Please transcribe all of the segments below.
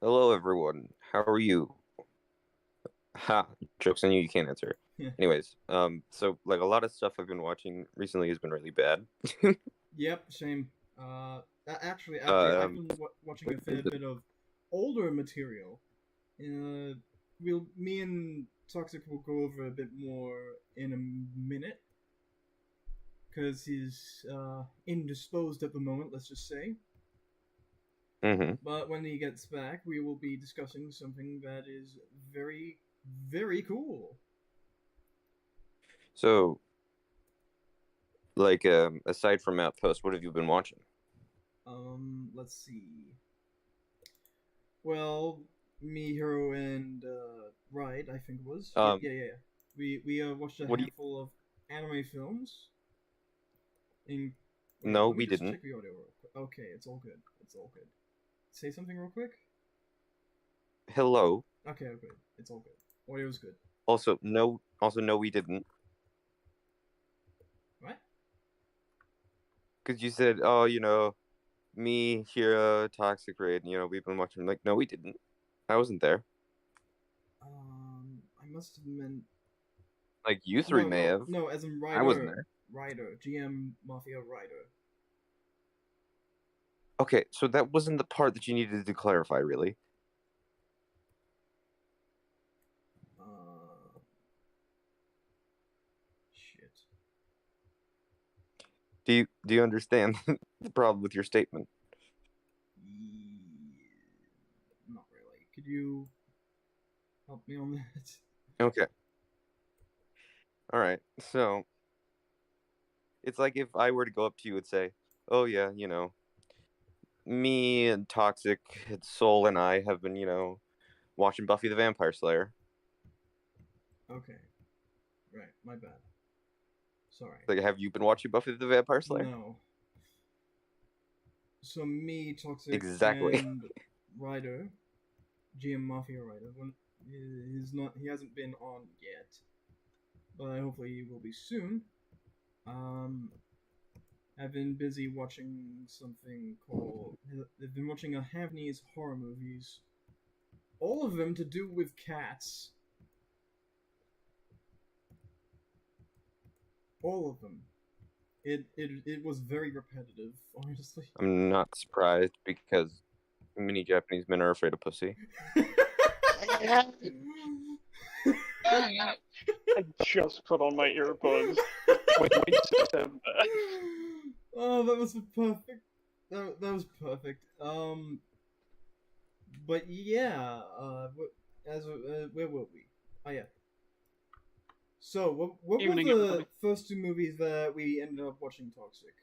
Hello, everyone. How are you? Ha! Jokes on you. You can't answer. Yeah. Anyways, so like a lot of stuff I've been watching recently has been really bad. Yep, same. Actually, I've Um, been watching a fair bit of older material. Uh, me and Toxic will go over a bit more in a minute because he's indisposed at the moment. Let's just say. hmm But when he gets back, we will be discussing something that is very, very cool. So, aside from Outpost, what have you been watching? Let's see. Well, me, Hero, and Ride, I think it was. Yeah, Um, yeah, yeah. We watched a what do you? handful of anime films. In wait, No, let me we just didn't. check the audio real quick. Okay, it's all good. It's all good. Say something real quick. Hello. Okay, okay, it's all good. Audio's good. Also, no. Also, no, we didn't. What? Because you said, oh, me, Hira, Toxic Raid, we've been watching. Like, no, we didn't. I wasn't there. I must have meant Like, you three no, may no, have. no. As in I wasn't Rider, there. Rider, GM Mafia Rider. Okay, so that wasn't the part that you needed to clarify, really. Uh, shit. Do you understand the problem with your statement? Yeah, not really. Could you help me on that? Okay. All right. So it's like if I were to go up to you and say, "Oh yeah, me and Toxic and Soul and I have been, watching Buffy the Vampire Slayer." Okay, right. My bad. Sorry. Like, have you been watching Buffy the Vampire Slayer? No. So me, Toxic, Exactly. and Ryder, GM Mafia Ryder, when he's not, he hasn't been on yet, but hopefully he will be soon. Um, I've been busy watching something called. They've been watching a Japanese horror movies, all of them to do with cats. All of them. It was very repetitive, honestly. I'm not surprised because many Japanese men are afraid of pussy. I just put on my earbuds when you said that. Oh, that was perfect. That was perfect. But yeah. Where were we? Oh yeah. So what were Evening, the everybody. first two movies that we ended up watching? Toxic.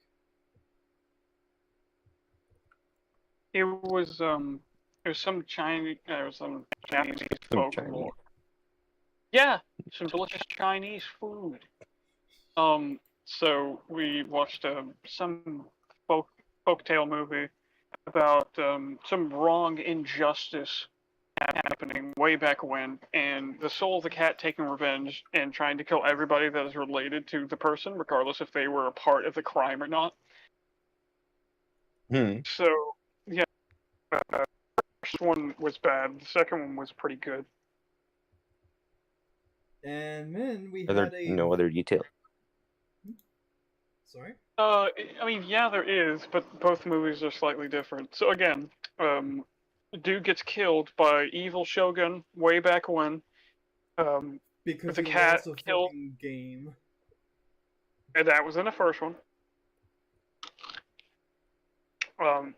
It was some Chinese, some Japanese Some Chinese. folklore. Yeah, some delicious Chinese food. So we watched some folktale movie about some wrong injustice happening way back when, and the soul of the cat taking revenge and trying to kill everybody that is related to the person, regardless if they were a part of the crime or not. Hmm. So yeah, the first one was bad. The second one was pretty good. And then we Are there had a. no other details? Sorry. I mean, yeah, there is, but both movies are slightly different. So again, dude gets killed by evil shogun way back when. Um, Because the he cat lost a killed, fucking game. and that was in the first one. Um,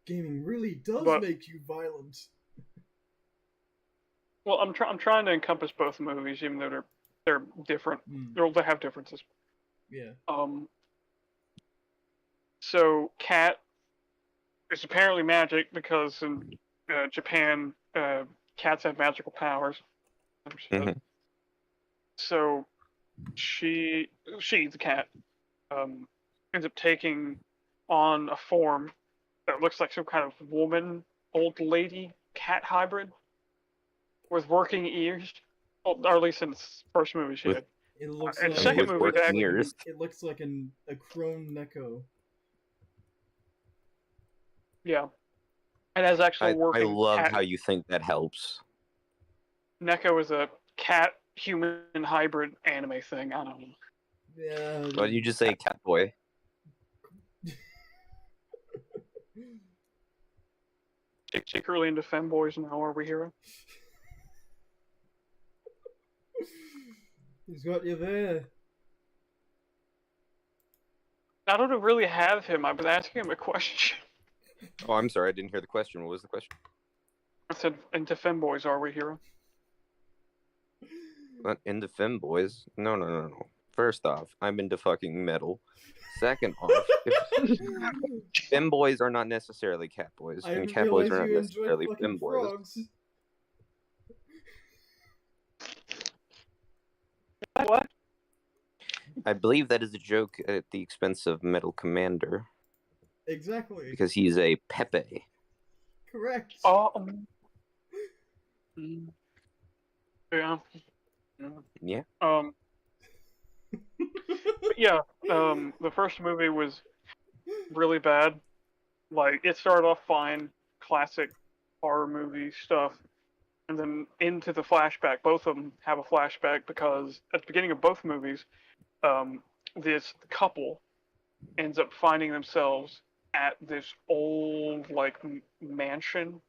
Gaming really does but make you violent. well, I'm trying to encompass both movies, even though they're different. Hmm. They have differences. Yeah. Um, so cat is apparently magic because in Japan, cats have magical powers. hmm So she the cat um, ends up taking on a form that looks like some kind of woman, old lady cat hybrid with working ears. Well, or at least in the first movie she With did. It looks And like second with movie, it looks working that like an ears. it looks like a chrome neko. yeah. It has actual I working love cat. how you think that helps. Neko is a cat-human hybrid anime thing. I don't know. Yeah. Why did you just say Catboy? Secretly into femboys now, are we hero? He's got you there. I don't really have him. I was asking him a question. Oh, I'm sorry, I didn't hear the question. What was the question? I said, into femboys, are we hero? Not into femboys. No. First off, I'm into fucking metal. Second off, femboys are not necessarily catboys, I and didn't catboys realize are not you enjoyed necessarily fucking femboys. frogs. What? I believe that is a joke at the expense of Metal Commander, Exactly. because he's a Pepe. Correct. Oh. Yeah. Yeah. But yeah. The first movie was really bad. Like, it started off fine, classic horror movie stuff, and then into the flashback. Both of them have a flashback because at the beginning of both movies, this couple ends up finding themselves at this old like mansion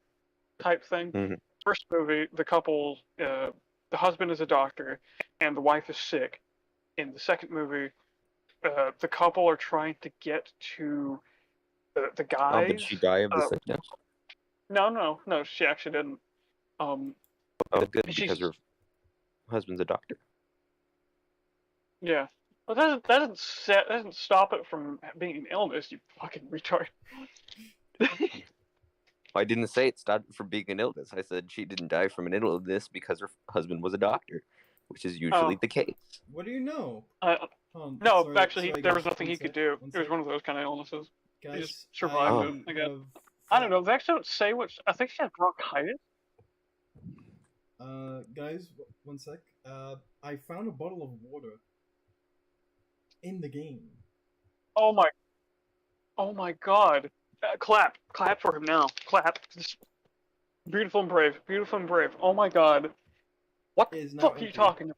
type thing. Mm-hmm. First movie, the couple, the husband is a doctor, and the wife is sick. In the second movie, the couple are trying to get to the guys. Oh, did she die of the sickness? No, she actually didn't. Oh, good, because her husband's a doctor. Yeah. Well, that doesn't stop it from being an illness, you fucking retard. I didn't say it stopped from being an illness. I said she didn't die from an illness because her husband was a doctor, which is usually the case. What do you know? No, sorry, actually, sorry, there guys, was nothing he could do. It was one of those kind of illnesses. Guys, He just survived it, I guess. I don't know. They actually don't say what. I think she had bronchitis. Guys, one sec. I found a bottle of water in the game. Oh my god! Clap for him now. Clap. Beautiful and brave. Oh my god! What the fuck are you talking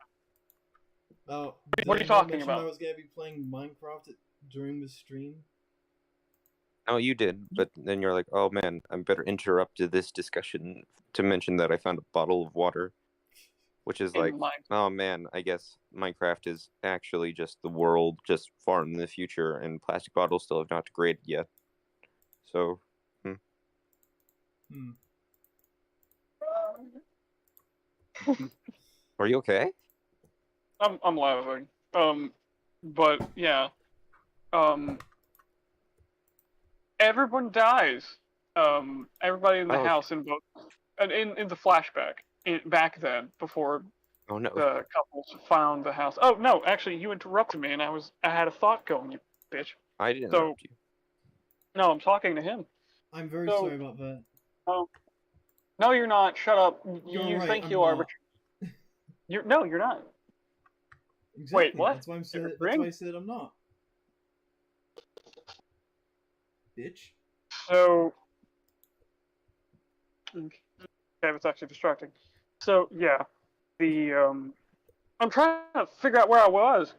about? What are you talking about? I was gonna be playing Minecraft during the stream. Oh, you did, but then you're like, oh man, I better interrupt this discussion to mention that I found a bottle of water. Which is like, oh man, I guess Minecraft is actually just the world just far in the future, and plastic bottles still have not degraded yet. So, Are you okay? I'm laughing. But yeah. Everyone dies. Everybody in the house in both, and in the flashback. Back then, before the couples found the house. Oh no, actually, you interrupted me, and I had a thought going, you bitch. I didn't interrupt you. No, I'm talking to him. I'm very sorry about that. No, you're not. Shut up. You think I'm you are, not. but you're not. Exactly. Wait, what? That's why I said I'm not. Bitch. So. Okay, it's actually distracting. So yeah, I'm trying to figure out where I was.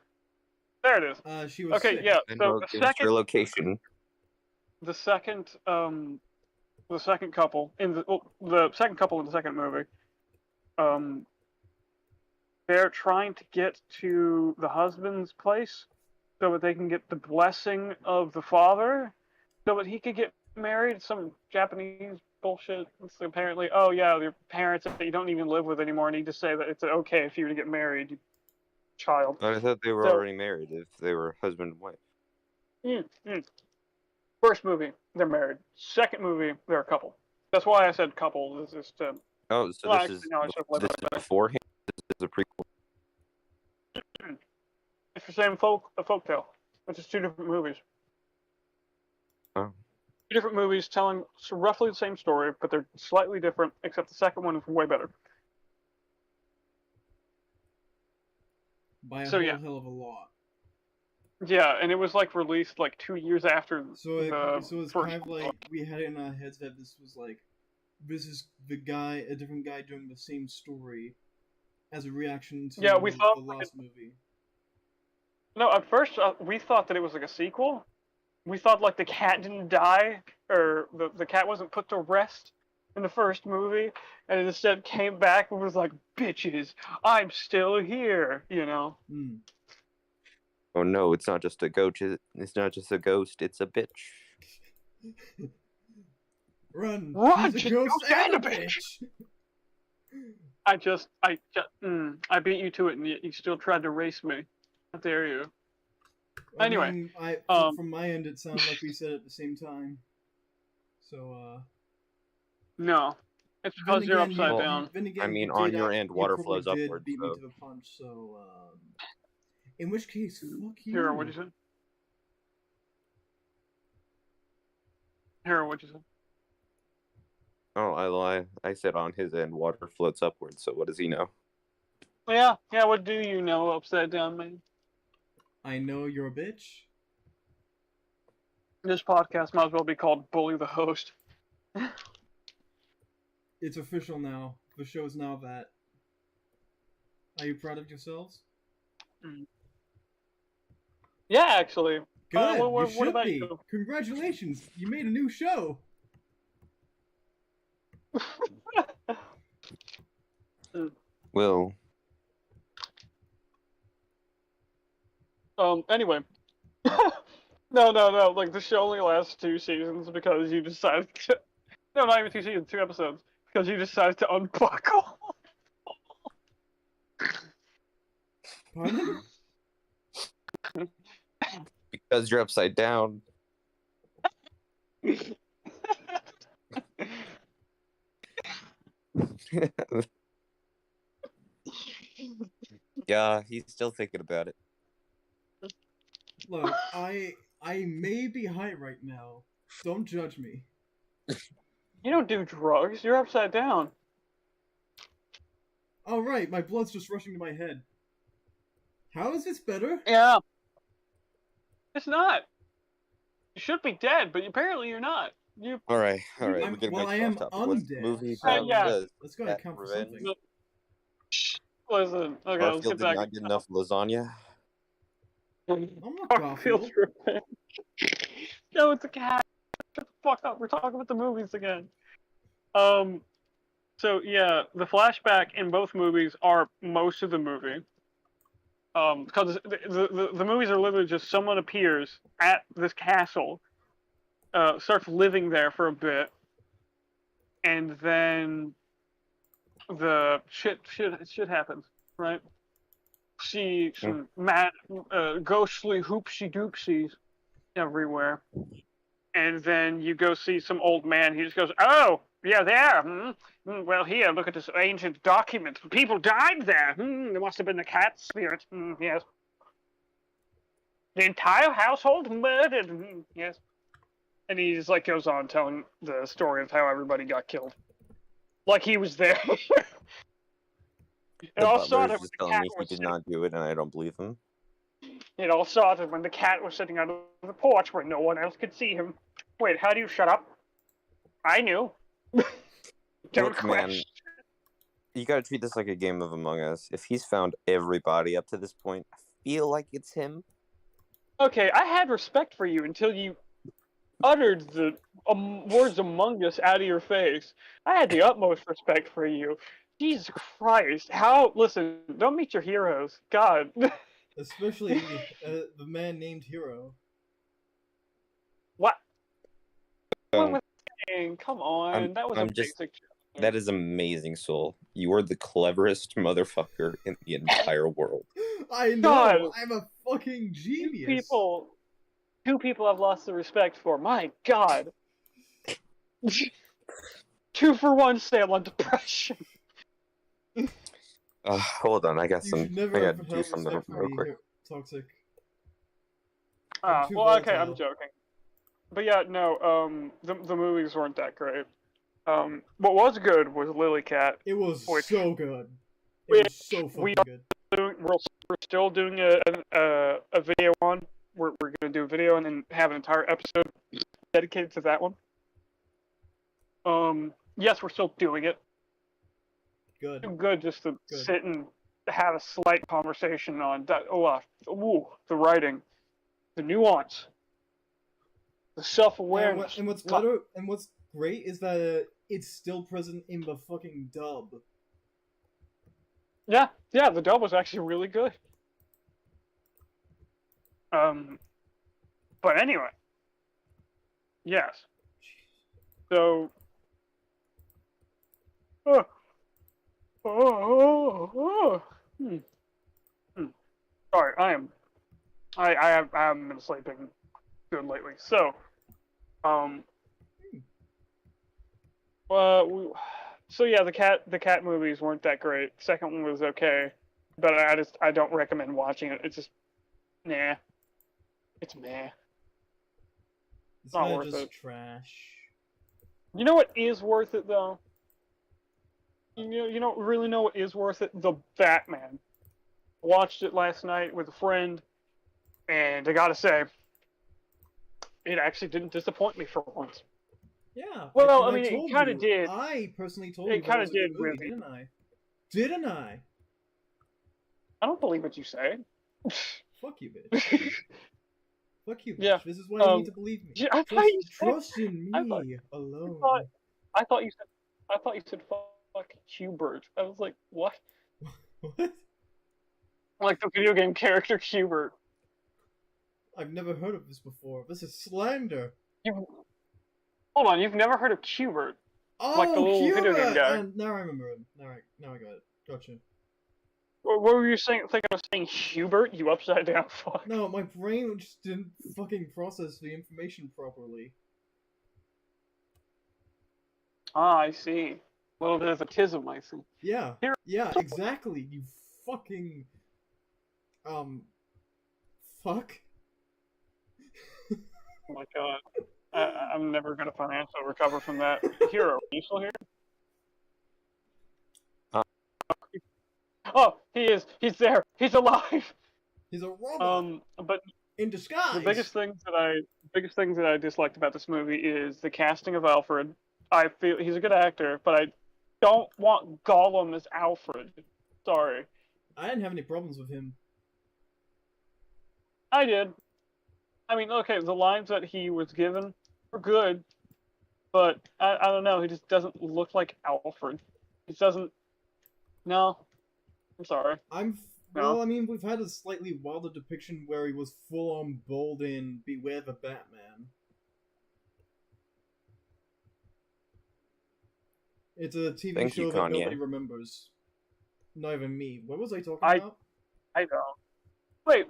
There it is. She was sick. Yeah. So your location. The second couple in the second couple in the second movie, they're trying to get to the husband's place so that they can get the blessing of the father, so that he could get married. Some Japanese bullshit. It's apparently, oh yeah, your parents that you don't even live with anymore need to say that it's okay for you to get married, you child. I thought they were already married if they were husband and wife. First movie, they're married. Second movie, they're a couple. That's why I said couple. This is to. Oh, so this is beforehand. This is a prequel. It's the same folktale. It's just two different movies. Oh. Two different movies telling roughly the same story, but they're slightly different, except the second one is way better. By a hell of a lot. Yeah, and it was like released like 2 years after So it's first kind of like we had it in our heads that this was like, this is a different guy doing the same story as a reaction to we thought the last movie. No, at first we thought that it was like a sequel. We thought like the cat didn't die, or the cat wasn't put to rest in the first movie, and instead came back and was like, "Bitches, I'm still here," you know. Mm. Oh no, it's not just a ghost. It's not just a ghost. It's a bitch. Run! Run! She's a ghost and a bitch. I beat you to it, and you still tried to race me. How dare you? Anyway, mean, from my end, it sounded like we said it at the same time. So, no, it's because you're upside down. I mean, on your end, water flows upwards. Beat me to the punch. So, in which case, fuck you. Hero, what'd you say? Hero, what'd you say? Oh, I lie. I said on his end, water floats upwards. So what does he know? Yeah. What do you know, upside down man? I know you're a bitch. This podcast might as well be called "Bully the Host." It's official now. The show's now that. Are you proud of yourselves? Yeah, actually. Good. What you should about be. you? Congratulations! You made a new show. Well. Anyway. No. Like, the show only lasts 2 seasons because you decided to... No, not even 2 seasons, 2 episodes. Because you decided to unbuckle. Pardon? Because you're upside down. Yeah, he's still thinking about it. Look, I may be high right now. Don't judge me. You don't do drugs. You're upside down. Oh, right. My blood's just rushing to my head. How is this better? Yeah. It's not. You should be dead, but apparently you're not. All right. I am undead. Movie So yeah. Let's go ahead and count for something. Listen, okay, let's get back. Did not get enough lasagna. I'm not Garfield. No, it's a cat. Shut the fuck up. We're talking about the movies again. So yeah, the flashback in both movies are most of the movie. Because the movies are literally just someone appears at this castle, starts living there for a bit, and then the shit happens, right? See some mad, ghostly hoopsie doopsies everywhere, and then you go see some old man. He just goes, "Oh, yeah, there. Well, here, look at this ancient document. People died there. There must have been a cat spirit. Yes. The entire household murdered. Yes." And he just like goes on telling the story of how everybody got killed, like he was there. It all started with the cat. He did not do it, and I don't believe him. It all started when the cat was sitting on the porch where no one else could see him. Wait, how do you shut up? I knew. Don't Look, man, you gotta treat this like a game of Among Us. If he's found everybody up to this point, I feel like it's him. Okay, I had respect for you until you uttered the words Among Us out of your face. I had the utmost respect for you. Jesus Christ. Listen, don't meet your heroes. God. Especially the man named Hero. What? What was saying? Come on, that was basic joke. That is amazing, Soul. You are the cleverest motherfucker in the entire world. I know. God. I'm a fucking genius. Two people I've lost the respect for. My God. 2-for-1 sale on depression. Hold on, I gotta do something real quick. Toxic. Well, okay, I'm joking. But yeah, no, the movies weren't that great. What was good was Lily Cat. It was so good. It was so fucking good. We're still doing a video on we're gonna do a video and then have an entire episode dedicated to that one. Yes, we're still doing it. Good, just to sit and have a slight conversation on that. The writing, the nuance, the self-awareness. And what's better, and what's great is that it's still present in the fucking dub. Yeah, the dub was actually really good. But anyway, yes. So. Sorry, I haven't been sleeping good lately. So, so yeah, the cat movies weren't that great. Second one was okay, but I don't recommend watching it. It's just, nah. It's meh. It's not worth it. Trash. You know what is worth it though? You don't really know what is worth it? The Batman. Watched it last night with a friend, and I gotta say, it actually didn't disappoint me for once. Yeah. Well, I mean, it kind of did. I personally told you it kind of did, movie, didn't I? Didn't I? I don't believe what you say. Fuck you, bitch. Fuck you, bitch. Yeah. This is why you need to believe me. Yeah, Trust in me alone. I thought you said fuck Hubert. I was like, what? What? Like the video game character Hubert. I've never heard of this before. This is slander. Hold on, you've never heard of Hubert? Oh, like the little Hubert! video game guy. Now I remember him. Now I got it. Gotcha. What were you saying? I think I was saying Hubert, you upside down fuck. No, my brain just didn't fucking process the information properly. Ah, I see. A little bit of autism, I see. Yeah. Yeah, exactly. You fucking... Fuck. Oh my god. I'm never gonna financially recover from that. Hero, are you still here? Oh, he is. He's there. He's alive. He's a robot. But in disguise. The biggest things that I disliked about this movie is the casting of Alfred. I feel he's a good actor, but I don't want Gollum as Alfred. Sorry. I didn't have any problems with him. I did. I mean, okay, the lines that he was given were good, but I don't know. He just doesn't look like Alfred. He doesn't. No. I'm sorry. Well, I mean, we've had a slightly wilder depiction where he was full-on bald in Beware the Batman. It's a TV show that nobody remembers. Not even me. What was I talking about? I don't. Wait,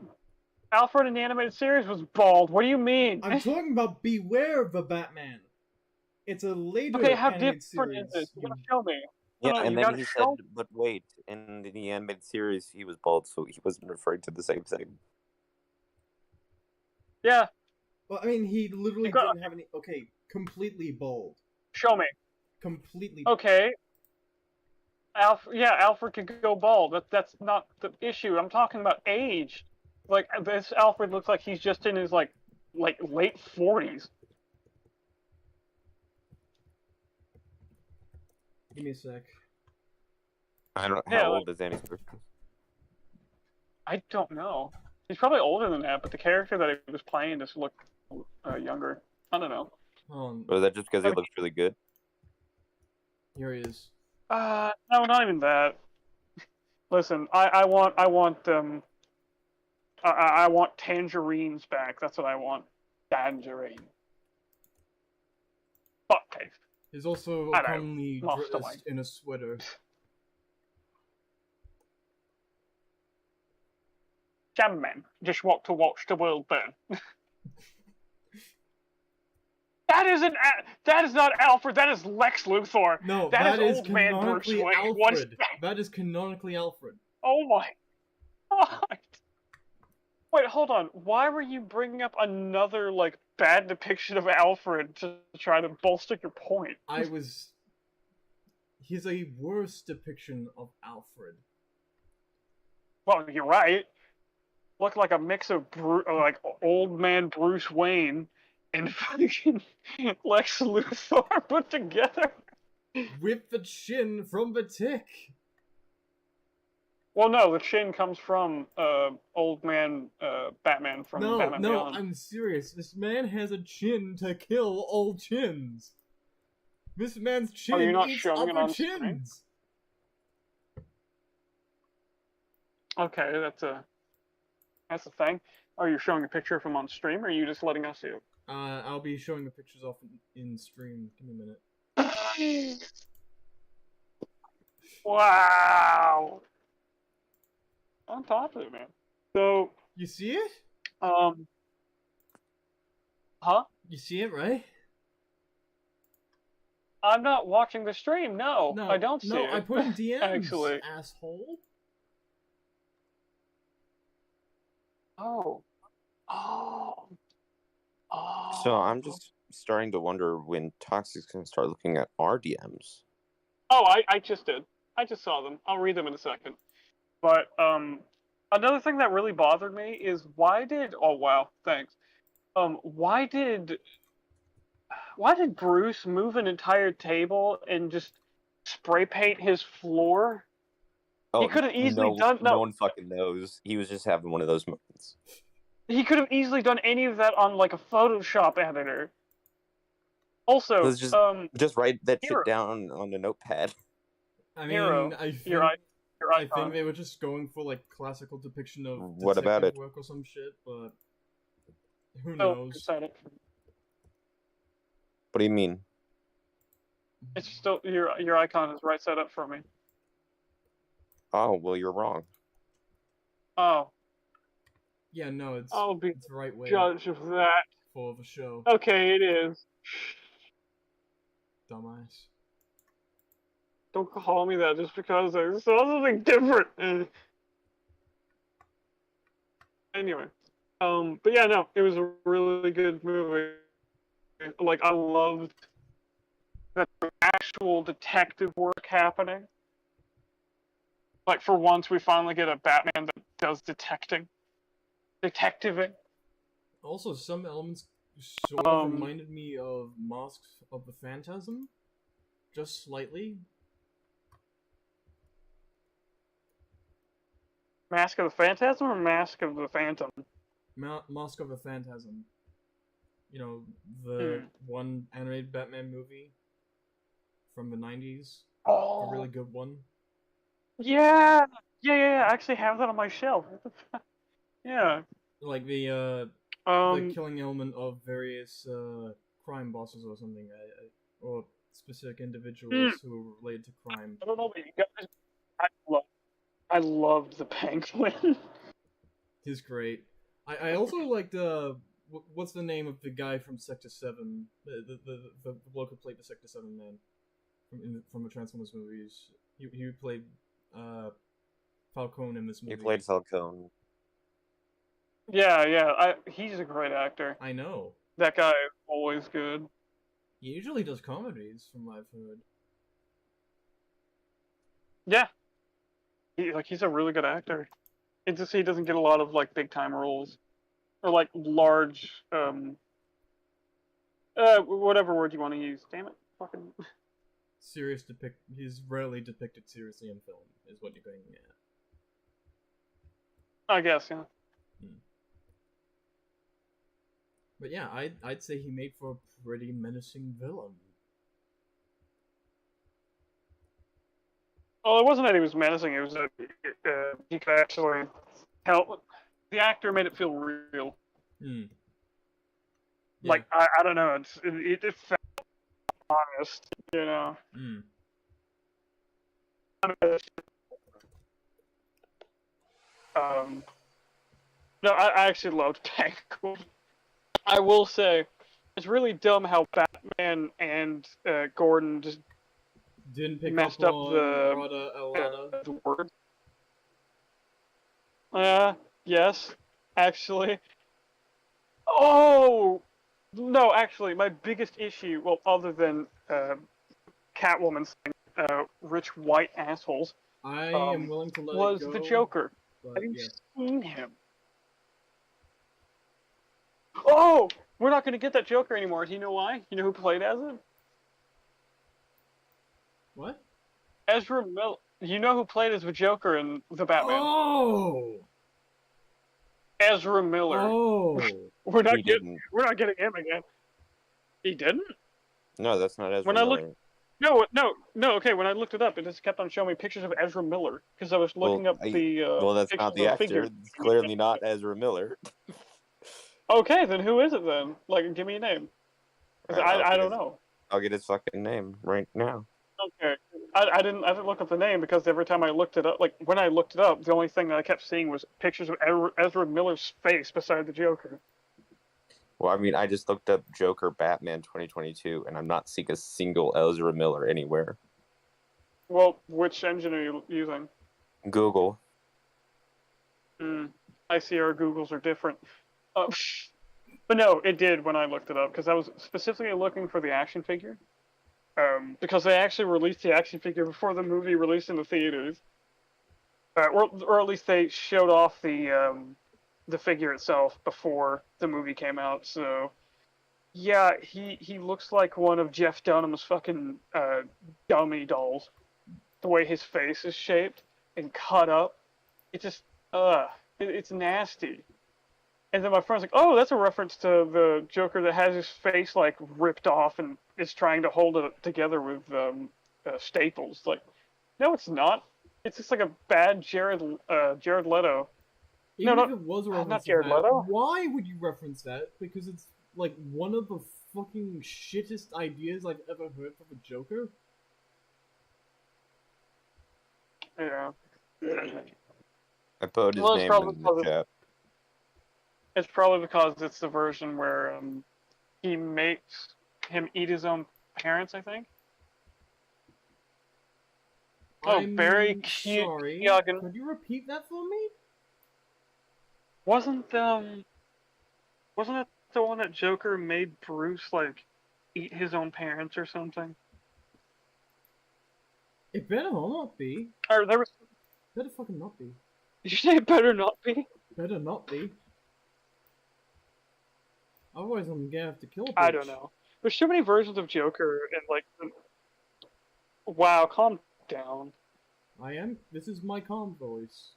Alfred in the animated series was bald. What do you mean? I'm talking about Beware the Batman. It's a later okay, how animated different series. is this? You gotta show me. Yeah, and then he said, but wait, in the animated series, he was bald, so he wasn't referring to the same thing. Yeah. Well, I mean, he literally didn't have any... Okay, completely bald. Show me. Completely bald. Okay. Alfred could go bald. That's not the issue. I'm talking about age. Like, this Alfred looks like he's just in his, like late 40s. Give me a sec. I don't know. How old is Annie Griffith? I don't know. He's probably older than that, but the character that he was playing just looked younger. I don't know. Or is that just because he looks really good? Here he is. No, not even that. Listen, I want tangerines back. That's what I want. Tangerine. Fuck taste. He's also commonly dressed in a sweater. Jamman, just want to watch the world burn. That is not Alfred. That is Lex Luthor. No, that is old man Bruce Wayne. Alfred. That is canonically Alfred. Oh my god! Wait, hold on. Why were you bringing up another bad depiction of Alfred to try to bolster your point? He's a worse depiction of Alfred. Well, you're right. look like a mix of like old man Bruce Wayne and fucking Lex Luthor put together. With the chin from the tick. Well, no, the chin comes from old man Batman from Batman Beyond. No, I'm serious. This man has a chin to kill old chins. This man's chin you're not eats showing it other on screen? chins. Okay, that's a thing. Are you showing a picture of him on stream, or are you just letting us see it? I'll be showing the pictures off in stream. Give me a minute. Wow. On top of it, man. So you see it? Huh? You see it, right? I'm not watching the stream. No, I don't see it. No, I put in DMs, actually. Asshole. Oh. So I'm just starting to wonder when Toxic's going to start looking at our DMs. Oh, I just did. I just saw them. I'll read them in a second. But another thing that really bothered me is why did Bruce move an entire table and just spray paint his floor? Oh, he could have easily done. No one fucking knows. He was just having one of those moments. He could have easily done any of that on like a Photoshop editor. Also, let's just write that shit down on a notepad. I mean, I think they were just going for like classical depiction of what about it work or some shit, but who knows? What do you mean? It's still your icon is right side up for me. Oh well, you're wrong. Oh. Yeah, no, it's the right way. Judge of that for the show. Okay, it is. Dumbass. Don't call me that just because I saw something different. Anyway, but yeah, no, it was a really good movie. Like, I loved that actual detective work happening. Like, for once, we finally get a Batman that does detectiving. Also, some elements sort of reminded me of Mask of the Phantasm, just slightly. Mask of the Phantasm or Mask of the Phantom? Mask of the Phantasm. You know, the one animated Batman movie from the 90s. Oh. A really good one. Yeah! I actually have that on my shelf. Yeah. Like the killing element of various crime bosses or something, or specific individuals who are related to crime. I don't know, but you guys, I loved the Penguin. He's great. I also liked what's the name of the guy from Sector 7? The bloke who played the Sector 7 man from the Transformers movies. He played Falcone in this movie. He played Falcone. Yeah. He's a great actor. I know. That guy is always good. He usually does comedies, from what I've heard. Yeah. He's a really good actor. It's just he doesn't get a lot of like big time roles, or like large, whatever word you want to use. Damn it, fucking. He's rarely depicted seriously in film, is what you're going at. I guess, yeah. But yeah, I'd say he made for a pretty menacing villain. Well, it wasn't that he was menacing. It was that he could actually help. The actor made it feel real. Yeah. Like I don't know. It felt honest, you know. No, I actually loved Penguin. I will say, it's really dumb how Batman and Gordon just didn't pick messed up the word. Yes, actually. Oh! No, actually, my biggest issue, well, other than Catwoman saying, rich white assholes, I am willing to let was it go, the Joker. But, Have you seen him? Oh, we're not gonna get that Joker anymore. Do you know why? You know who played as it? What? Ezra Miller. You know who played as the Joker in the Batman? Oh. Ezra Miller. Oh. We're not getting him again. He didn't? No, that's not Ezra Miller. No. Okay, when I looked it up, it just kept on showing me pictures of Ezra Miller because I was looking up the. Well, that's not the actor. Figure. It's clearly not Ezra Miller. Okay, then who is it then? Like, give me a name. I don't know. I'll get his fucking name right now. Okay, I didn't look up the name because every time I looked it up, like when I looked it up, the only thing that I kept seeing was pictures of Ezra Miller's face beside the Joker. Well, I mean, I just looked up Joker Batman 2022, and I'm not seeing a single Ezra Miller anywhere. Well, which engine are you using? Google. I see our Googles are different. But no, it did when I looked it up, because I was specifically looking for the action figure. Because they actually released the action figure before the movie released in the theaters. Or at least they showed off the figure itself before the movie came out, so yeah, he looks like one of Jeff Dunham's fucking dummy dolls. The way his face is shaped and cut up, it just it's nasty. And then my friend's like, "Oh, that's a reference to the Joker that has his face like ripped off and is trying to hold it together with staples." Like, no, it's not. It's just like a bad Jared Leto. Even if it was a reference not Jared to that, Leto. why would you reference that? Because it's like one of the fucking shittest ideas I've ever heard from a Joker. Yeah. I put his name in the chat. It's probably because it's the version where he makes him eat his own parents, I think. I'm very cute. Sorry. Could you repeat that for me? Wasn't that the one that Joker made Bruce like eat his own parents or something? It better not be. Or there was. Better fucking not be. Did you say it better not be? Better not be. Otherwise, I'm gonna have to kill a bitch. I don't know. There's too many versions of Joker and like. Wow, calm down. I am. This is my calm voice.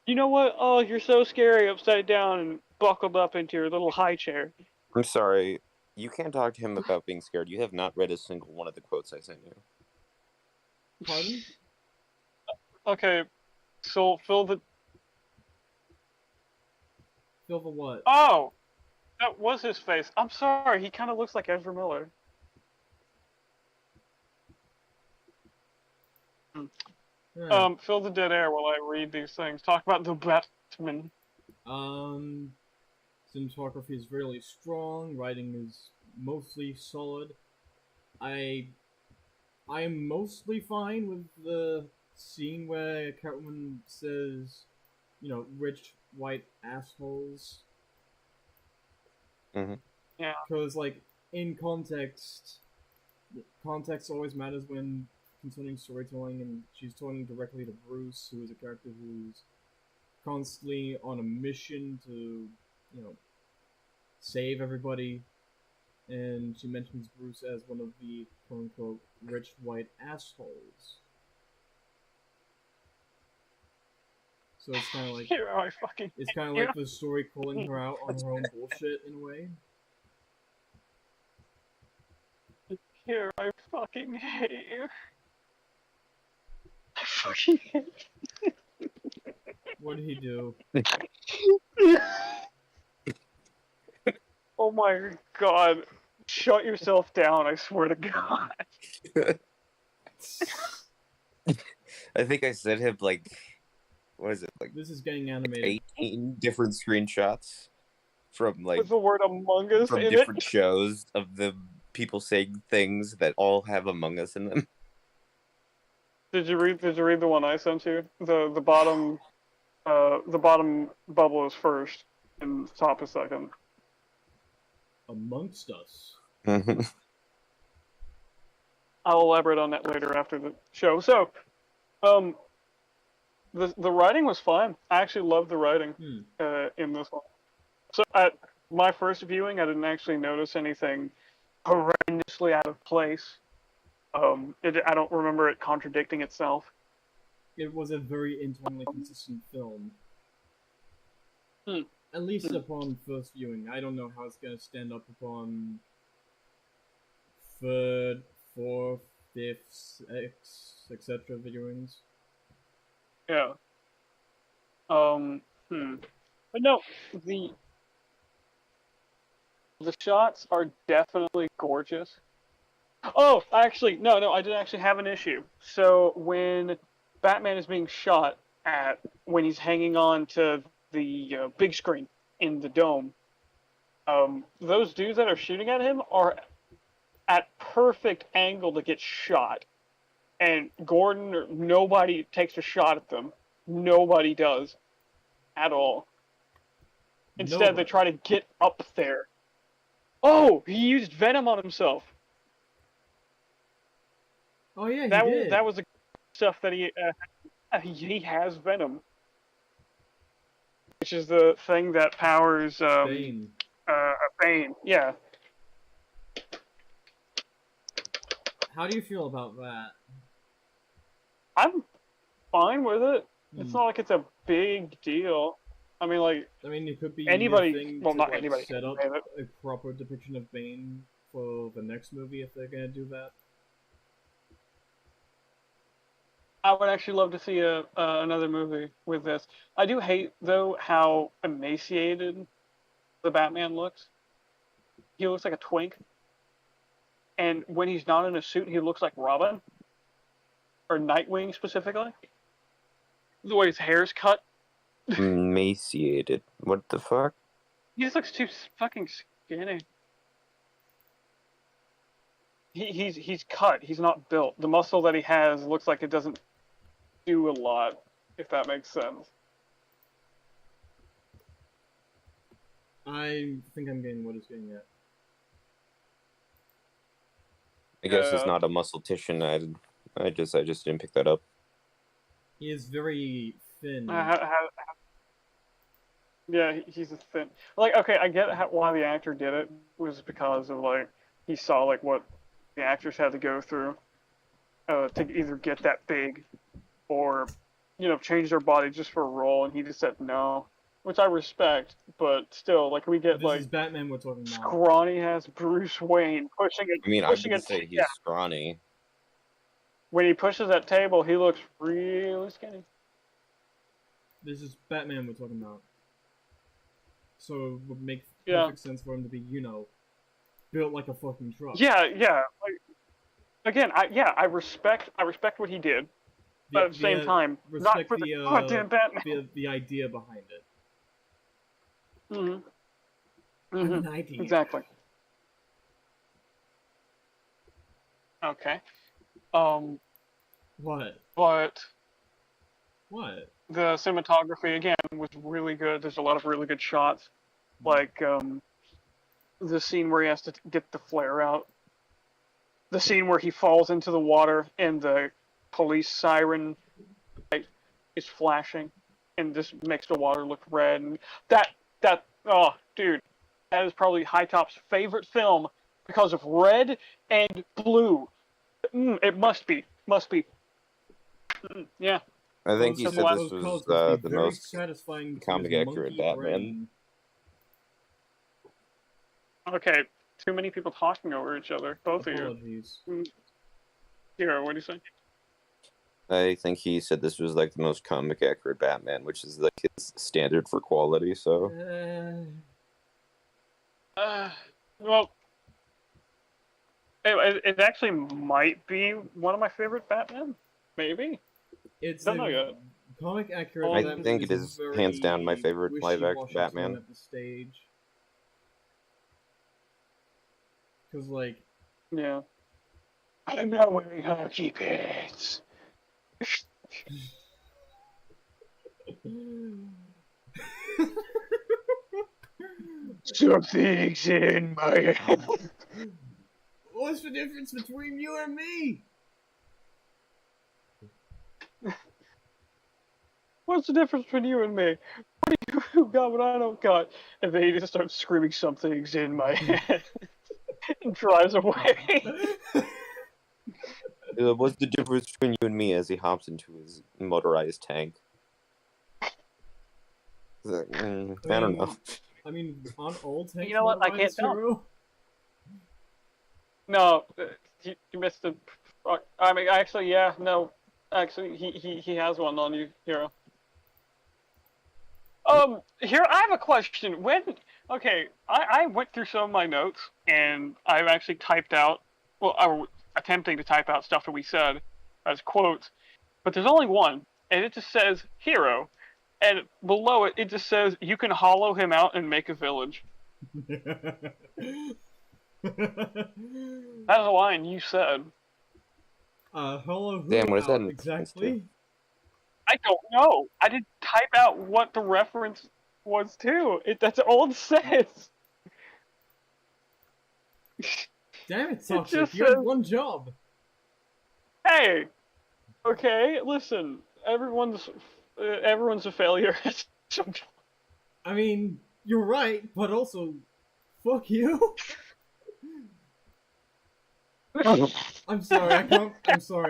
You know what? Oh, you're so scary upside down and buckled up into your little high chair. I'm sorry. You can't talk to him about being scared. You have not read a single one of the quotes I sent you. Pardon? Okay, so fill the what? Oh! That was his face. I'm sorry, he kind of looks like Ezra Miller. Fill the dead air while I read these things. Talk about the Batman. Cinematography is really strong. Writing is mostly solid. I am mostly fine with the scene where Catwoman says, you know, rich white assholes. Mm-hmm. Yeah. Because, like, in context always matters when concerning storytelling, and she's talking directly to Bruce, who is a character who's constantly on a mission to, you know, save everybody, and she mentions Bruce as one of the quote-unquote rich white assholes. So it's kind of like it's kind of like the story calling her out on her own bullshit in a way. Here, I fucking hate you. I fucking hate you. What did he do? Oh my god. Shut yourself down, I swear to God. I think I sent him, like, what is it, like... This is getting animated. 18 different screenshots from, like... With the word Among Us from in different it. shows of the people saying things that all have Among Us in them. Did you read the one I sent you? The bottom bubble is first and the top is second. Amongst Us. I'll elaborate on that later after the show. So, the writing was fine. I actually loved the writing in this one. So my first viewing, I didn't actually notice anything horrendously out of place. I don't remember it contradicting itself. It was a very internally consistent film. At least upon first viewing. I don't know how it's gonna stand up upon third, fourth, fifth, sixth, etc. viewings. Yeah. But no, the shots are definitely gorgeous. Oh, actually, no, I did actually have an issue. So when Batman is being shot at, when he's hanging on to the big screen in the dome, those dudes that are shooting at him are at perfect angle to get shot. And Gordon, or nobody takes a shot at them. Nobody does. At all. Instead, they try to get up there. Oh, he used venom on himself. Oh yeah, he did. That was the stuff that he has venom, which is the thing that powers Bane. Bane. Yeah. How do you feel about that? I'm fine with it. It's not like it's a big deal. I mean, it could be anybody. Well, not anybody. Set up a proper depiction of Bane for the next movie if they're gonna do that. I would actually love to see another movie with this. I do hate, though, how emaciated the Batman looks. He looks like a twink. And when he's not in a suit, he looks like Robin. Or Nightwing, specifically. The way his hair's cut. Emaciated. What the fuck? He just looks too fucking skinny. He's cut. He's not built. The muscle that he has looks like it doesn't do a lot, if that makes sense. I think I'm getting what it's getting at. I guess it's not a muscle titian. I just didn't pick that up. He is very thin. Yeah, he's a thin. Like, okay, I get why the actor did it. Was because of he saw what the actors had to go through to either get that big or change their body just for a role, and he just said no, which I respect, but still, we get this is Batman we're talking about. Scrawny has Bruce Wayne pushing it. I mean, I wouldn't say he's scrawny. When he pushes that table, he looks really skinny. This is Batman we're talking about, so it would make perfect sense for him to be, built like a fucking truck. Yeah. Again, I respect what he did. But at the same time, not for the goddamn Batman. The idea behind it. An idea. Exactly. Okay. What? But. What? The cinematography again was really good. There's a lot of really good shots, the scene where he has to get the flare out. The scene where he falls into the water and the police siren light is flashing and this makes the water look red. And oh, dude, that is probably High Top's favorite film because of red and blue. It must be. Yeah. I think he said this was the most satisfying comic accurate Batman. Brain. Okay, too many people talking over each other. Both Apologies. of you. Here, what do you say? I think he said this was the most comic accurate Batman, which is his standard for quality. So. Well, it actually might be one of my favorite Batman. Maybe. It's don't know yet. Comic accurate. I think it is hands down my favorite live action Batman. At the stage. Because yeah. I'm not wearing hockey pants. Something's in my head. What's the difference between you and me? What's the difference between you and me? you got what I don't got. And then he just starts screaming something's in my head and drives away. What's the difference between you and me as he hops into his motorized tank? I don't know. I mean, aren't all tanks You know what? I can't tell. Hero? No, you missed the. I mean, actually, yeah, no. Actually, he has one on you, Hero. Here, I have a question. Okay, I went through some of my notes, and I've actually typed out, well, I was attempting to type out stuff that we said as quotes, but there's only one, and it just says, Hero, and below it, it just says, you can hollow him out and make a village. That's a line you said. Hollow who Damn, what is that exactly? I don't know. I didn't type out what the reference was to. That's all it says. Damn it, Toxic. You have one job. Hey! Okay, listen. Everyone's a failure. I mean, you're right, but also, fuck you. I'm sorry,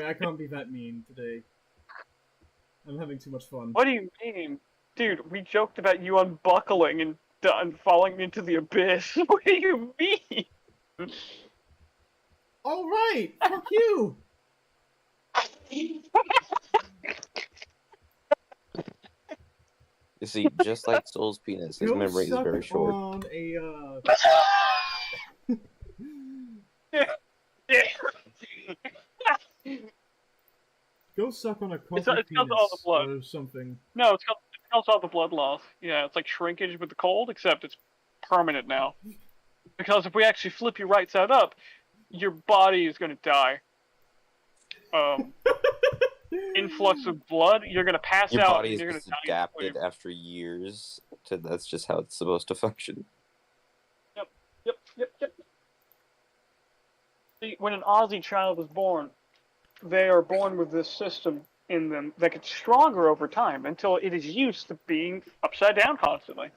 I can't be that mean today. I'm having too much fun. What do you mean? Dude, we joked about you unbuckling and falling into the abyss. What do you mean? Alright, fuck you! You see, just like Soul's penis, his memory is very short. On Go suck on a coffee penis all the blood. or something. No, it caused all the blood loss. Yeah, it's like shrinkage with the cold, except it's permanent now. Because if we actually flip you right side up, your body is going to die. Influx of blood, you're going to pass your out. Body and is you're just gonna adapted after years to that's just how it's supposed to function. Yep. See, when an Aussie child is born, they are born with this system in them that gets stronger over time until it is used to being upside down constantly.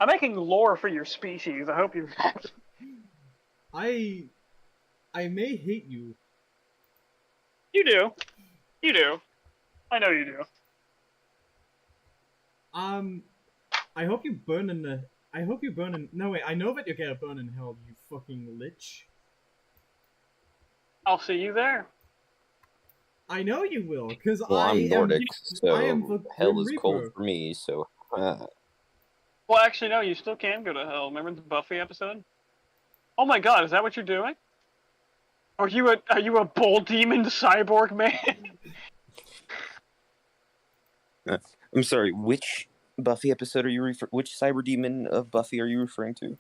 I'm making lore for your species. I hope you. I may hate you. You do. I know you do. I hope you burn in the. No wait, I know that you're gonna burn in hell, you fucking lich. I'll see you there. I know you will, because I'm Nordic, so I am the hell is Reaper. cold for me, so... Well, actually, no, you still can go to hell. Remember the Buffy episode? Oh my god, is that what you're doing? Are you a bull demon cyborg man? I'm sorry, which Buffy episode are you which cyber demon of Buffy are you referring to?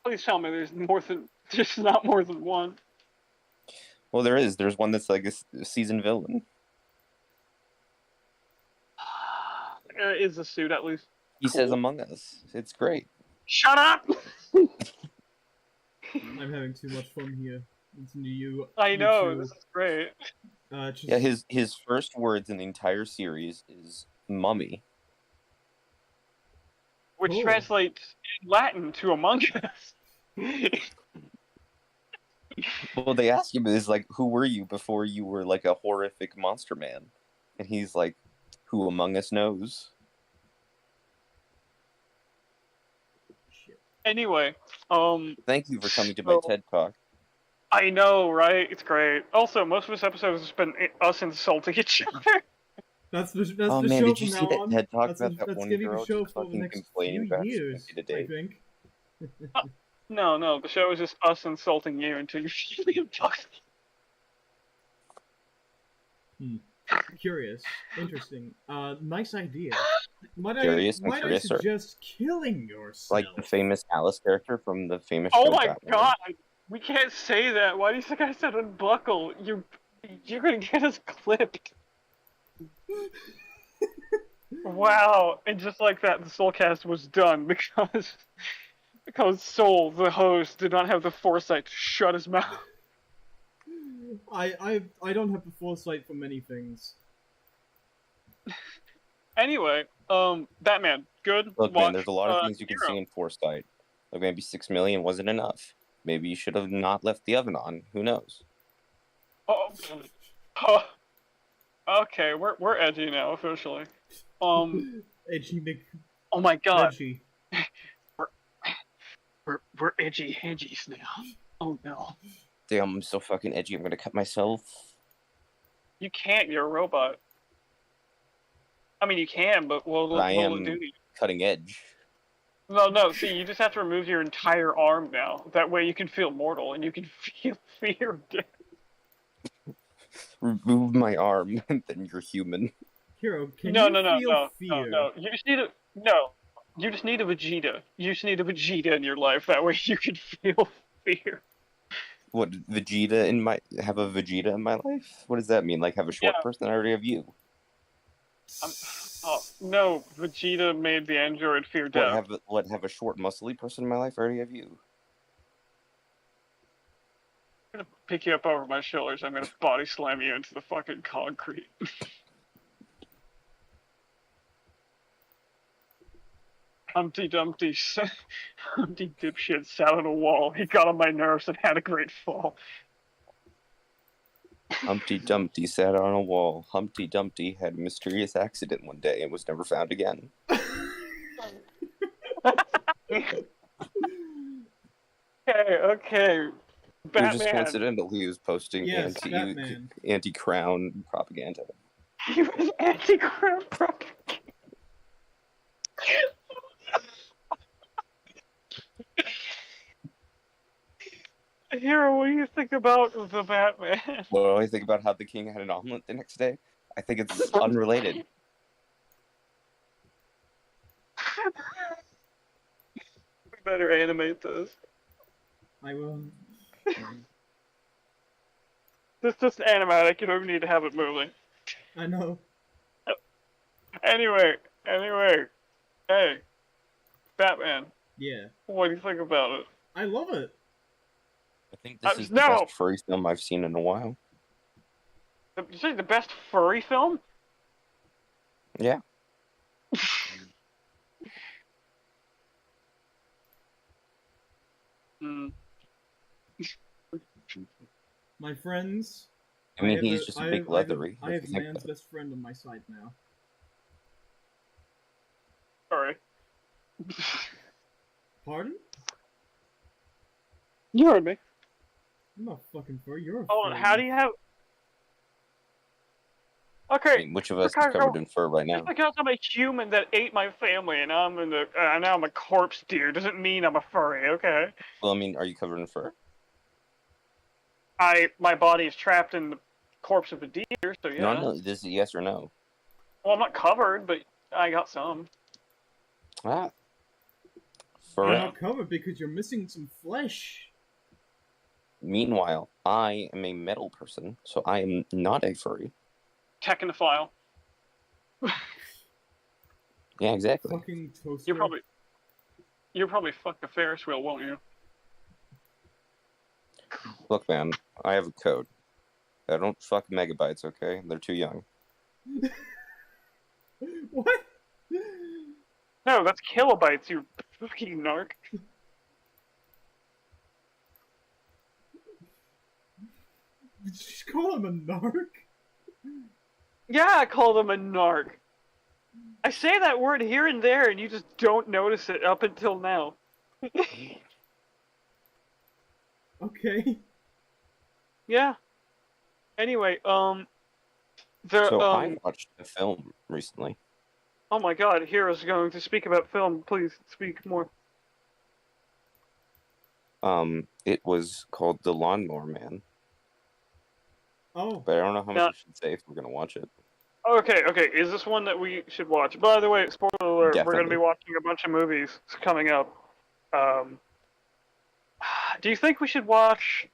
Please tell me there's not more than one. Well, there is. There's one that's like a season villain. Is the suit at least? He says Among Us. It's great. Shut up! I'm having too much fun here. I know, this is great. Yeah, his first words in the entire series is mummy. Which translates in Latin to Among Us. Well, they ask him, is like, who were you before you were like a horrific monster man? And he's like, who among us knows? Anyway, thank you for coming to my TED Talk. I know, right? It's great. Also, most of this episode has been us insulting each other. That's the oh show man, did you from see now that on. TED Talk That's about that one girl show just for the fucking next complaining few about years, she I think. No, the show is just us insulting you until you feel toxic. Curious. Interesting. Nice idea. Might I suggest killing yourself? Like the famous Alice character from the famous show. Oh my god! We can't say that. Why do you think I said unbuckle? You're gonna get us clipped. Wow. And just like that, the Soulcast was done because Soul, the host, did not have the foresight to shut his mouth. I don't have the foresight for many things. Anyway, Batman, good. Look, watch, man, there's a lot of things you can Hero. see in Foresight. Like maybe 6 million wasn't enough. Maybe you should have not left the oven on. Who knows? Oh, okay, we're edgy now officially. Edgy Mc. Oh my god. Edgy. We're edgy hedgies now. Oh no. Damn, I'm so fucking edgy. I'm gonna cut myself. You can't. You're a robot. I mean, you can, but what will it do to you? Cutting edge. No. See, you just have to remove your entire arm now. That way, you can feel mortal and you can feel fear of death. Remove my arm, and then you're human. Hero, can you feel fear? No. You just need You just need a Vegeta. You just need a Vegeta in your life. That way, you can feel fear. What, have a Vegeta in my life? What does that mean? Like, have a short person? I already have you. No, Vegeta made the android fear death. Have a short, muscly person in my life? I already have you. I'm gonna pick you up over my shoulders. I'm gonna body slam you into the fucking concrete. Humpty Dumpty dipshit sat on a wall. He got on my nerves and had a great fall. Humpty Dumpty sat on a wall. Humpty Dumpty had a mysterious accident one day and was never found again. Okay. Batman. It was just coincidental he was posting anti-crown propaganda. He was anti-crown propaganda. Hero, what do you think about the Batman? Well, I think about how the king had an omelet the next day. I think it's unrelated. We better animate this. I will. Just animatic. You don't even need to have it moving. I know. Anyway. Hey, Batman. Yeah. What do you think about it? I love it. I think this is the best furry film I've seen in a while. Did you say the best furry film? Yeah. My friends. I mean, he's just a big leathery. I have man's best friend on my side now. Sorry. Pardon? You heard me. I'm not fucking furry. You're a Hold on, furry. how do you have... Okay. I mean, which of us is covered in fur right now? Just because I'm a human that ate my family and now I'm a corpse deer doesn't mean I'm a furry, okay? Well, I mean, are you covered in fur? My body is trapped in the corpse of a deer, so yeah. No, this is a yes or no. Well, I'm not covered, but I got some. Ah. You're not covered because you're missing some flesh. Meanwhile, I am a metal person, so I am not a furry. Technophile. Yeah, exactly. Fucking toaster. You'll probably fuck the Ferris wheel, won't you? Look, man, I have a code. I don't fuck megabytes, okay? They're too young. What? No, that's kilobytes, you fucking narc. Did you just call him a narc? Yeah, I called him a narc. I say that word here and there, and you just don't notice it up until now. Okay. Yeah. Anyway, I watched a film recently. Oh my god, Hero's going to speak about film. Please speak more. It was called The Lawnmower Man. Oh. But I don't know how much I should say if we're gonna watch it. Okay. Is this one that we should watch? By the way, spoiler alert, Definitely. We're gonna be watching a bunch of movies coming up. Do you think we should watch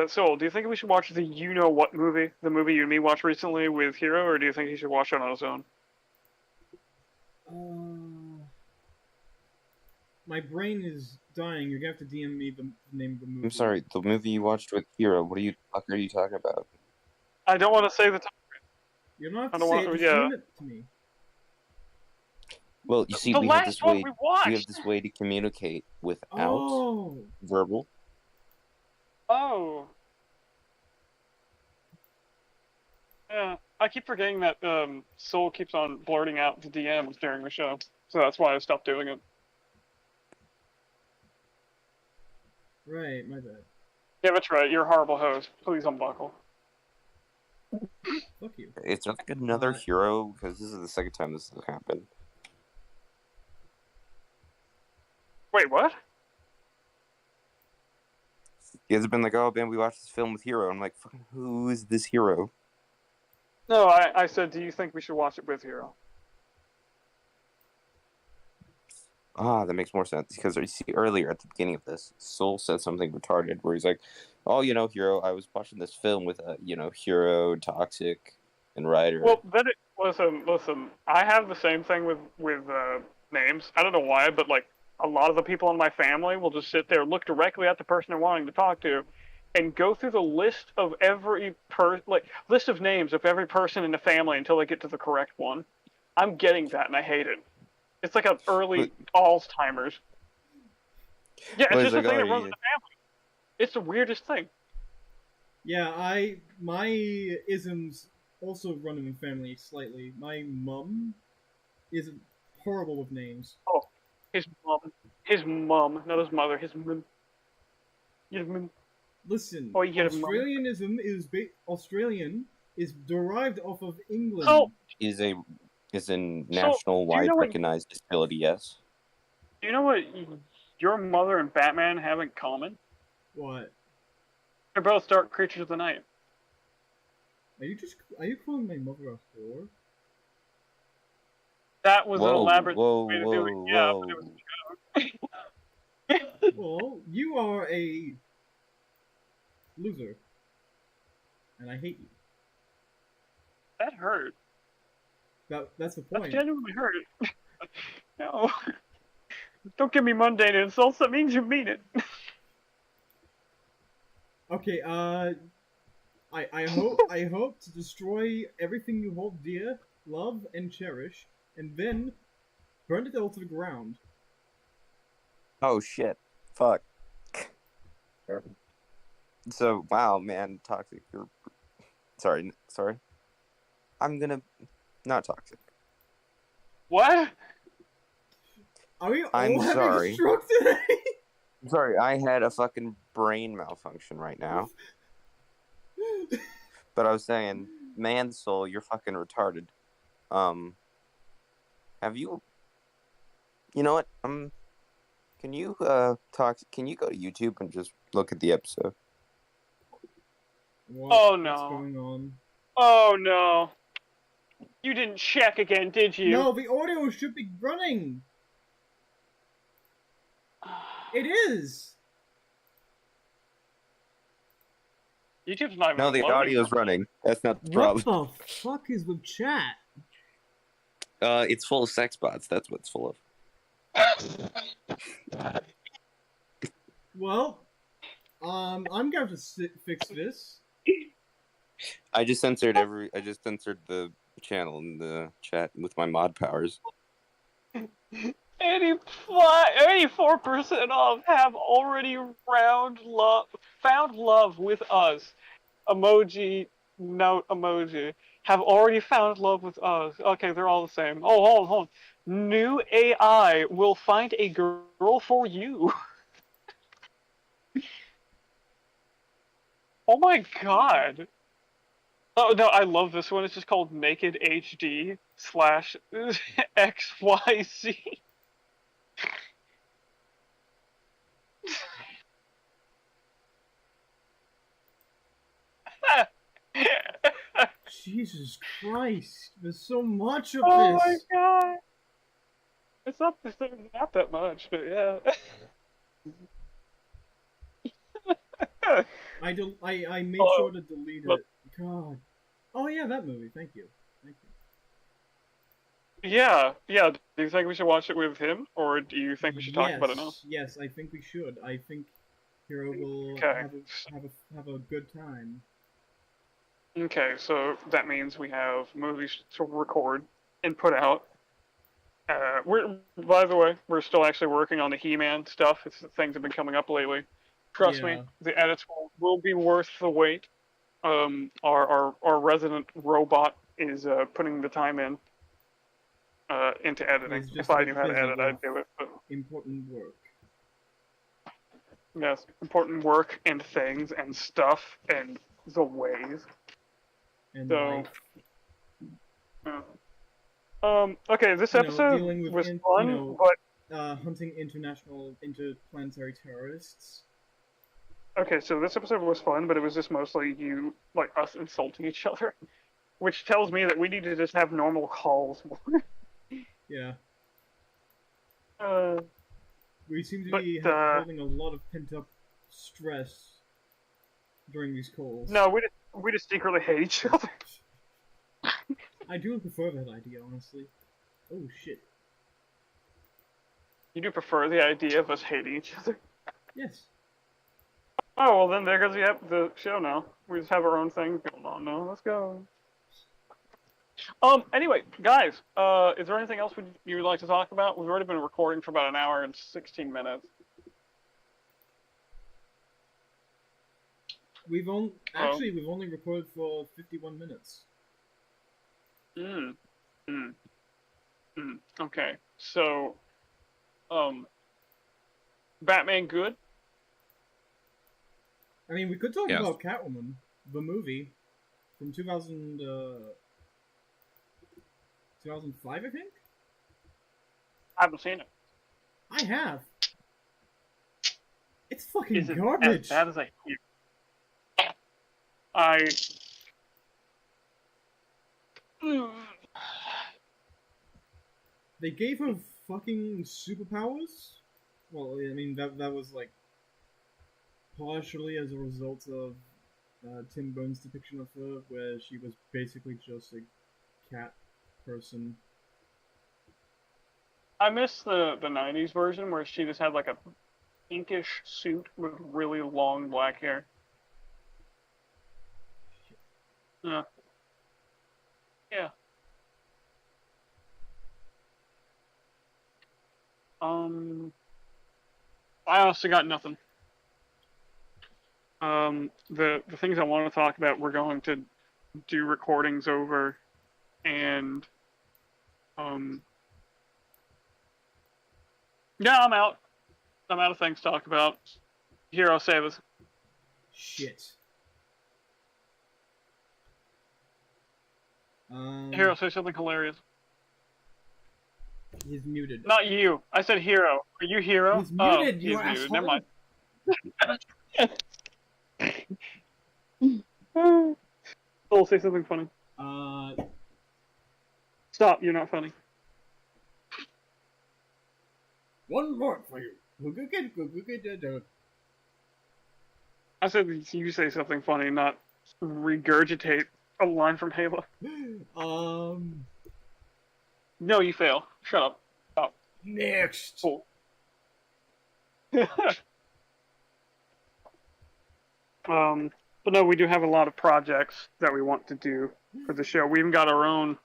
Soul, do you think we should watch the you-know-what movie? The movie you and me watched recently with Hero, or do you think he should watch it on his own? My brain is dying. You're gonna have to DM me the name of the movie. I'm sorry, the movie you watched with Hero, what are you talking about? I don't want to say the title. You don't have to say it, just send it to me. Well, you see, The we have last this one way. we watched. We have this way to communicate without Oh. verbal. Oh. Yeah, I keep forgetting that Soul keeps on blurting out the DMs during the show, so that's why I stopped doing it. Right, my bad. Yeah, that's right. You're a horrible host. Please unbuckle. Fuck you. It's not like another hero, because this is the second time this has happened. Wait, what? You guys have been like, oh man, we watched this film with Hero. I'm like, fucking, who is this hero? No, I said, do you think we should watch it with Hero? Ah, that makes more sense, because you see, earlier at the beginning of this, Soul said something retarded, where he's like, oh, Hero, I was watching this film with, Hero, Toxic, and Ryder. Well, listen, I have the same thing with names. I don't know why, but, like, a lot of the people in my family will just sit there, look directly at the person they're wanting to talk to, and go through the list of list of names of every person in the family until they get to the correct one. I'm getting that, and I hate it. It's like an early Alzheimer's. Yeah, it's just a thing that runs in the family. It's the weirdest thing. Yeah, my isms also run in the family slightly. My mum is horrible with names. Oh, his mum, not his mother, his mum. Listen, oh, Australianism Australian is derived off of England. Oh, is a national-wide recognized disability, yes. Do you know what your mother and Batman have in common? What? They're both dark creatures of the night. Are you calling my mother a whore? That was an elaborate way to do it. Yeah, but it was a joke. Well, you are a loser. And I hate you. That hurt. That's the point. That genuinely hurt. No. Don't give me mundane insults. That means you mean it. Okay, I hope to destroy everything you hold dear, love, and cherish, and then burn it all to the ground. Oh shit. Fuck. So, wow, man, Toxic, you're... Sorry. I'm gonna... Not Toxic. What? Are we all I'm having sorry. a stroke today? I'm sorry, I had a fucking brain malfunction right now. But I was saying, man, Soul, you're fucking retarded. Have you... You know what? Can you, can you go to YouTube and just look at the episode? Oh, no. What's going on? Oh, no. You didn't check again, did you? No, the audio should be running. It is. YouTube's not even No, the loading. audio's running. That's not the problem. What the fuck is with chat? It's full of sex bots. That's what it's full of. Well, I'm going to fix this. I just censored the channel in the chat with my mod powers. 84% of have already found love with us. Emoji, note emoji. Have already found love with us. Okay, they're all the same. Oh, hold on. New AI will find a girl for you. Oh my god. Oh no, I love this one. It's just called Naked HD /XYZ. Jesus Christ, there's so much of Oh this. my god. It's not that much, but yeah. I made sure to delete it. God. Oh yeah, that movie. Thank you. Yeah. Do you think we should watch it with him, or do you think we should talk about it now? Yes, I think we should. I think Hero will have a good time. Okay, so that means we have movies to record and put out. By the way, we're still actually working on the He-Man stuff. Things have been coming up lately. Trust me, the edits will be worth the wait. Our resident robot is putting the time in into editing. If I knew how to edit, I'd do it. But important work. Yes, important work and things and stuff and the ways. And so. Okay, this episode was fun, but hunting international interplanetary terrorists. Okay, so this episode was fun, but it was just mostly us insulting each other, which tells me that we need to just have normal calls more. Yeah. We seem to be holding a lot of pent-up stress during these calls. No, we just secretly hate each other. I do prefer that idea, honestly. Oh, shit. You do prefer the idea of us hating each other? Yes. Oh, well then there goes the show now. We just have our own thing going on now. Let's go. Anyway, guys, is there anything else you would like to talk about? We've already been recording for about an hour and 16 minutes. We've only recorded for 51 minutes. Okay, so, Batman good? I mean, we could talk about Catwoman, the movie, from 2005, I think? I haven't seen it. I have. It's fucking garbage. That is a huge... They gave her fucking superpowers? Well, I mean, that was, like, partially as a result of Tim Burns' depiction of her, where she was basically just a cat person. I miss the 90s version where she just had, like, a pinkish suit with really long black hair. Yeah. I honestly got nothing. The things I want to talk about, we're going to do recordings over, and yeah, I'm out. I'm out of things to talk about. Hero, save us. Shit. Hero, say something hilarious. He's muted. Not you. I said Hero. Are you Hero? He's muted. He's muted. Never mind. Soul, say something funny. Stop. You're not funny. One more for you. I said you say something funny, not regurgitate a line from Halo. No, you fail. Shut up. Stop. Next. Cool. But no, we do have a lot of projects that we want to do for the show. We even got our own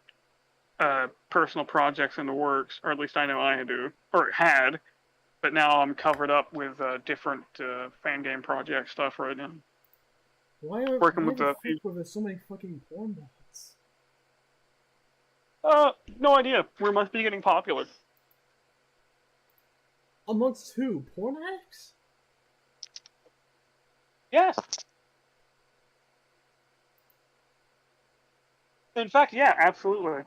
personal projects in the works, or at least I know I do, or had. But now I'm covered up with different fan game project stuff right now. Why are there so many fucking porn bots? No idea. We must be getting popular. Amongst who? Porn addicts? Yes. In fact, yeah, absolutely.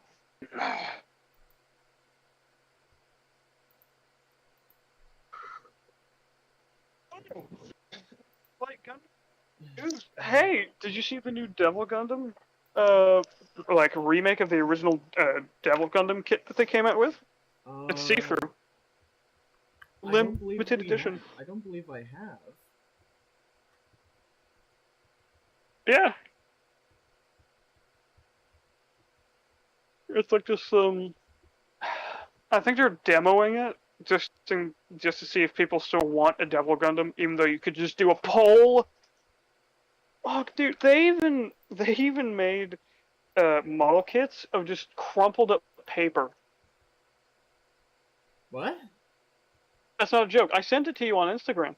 Hey, did you see the new Devil Gundam? Like remake of the original Devil Gundam kit that they came out with? It's see-through. Limited edition. I don't believe I have. Yeah. It's like just I think they're demoing it just to see if people still want a Devil Gundam, even though you could just do a poll. Oh, dude, they even made model kits of just crumpled up paper. What? That's not a joke. I sent it to you on Instagram.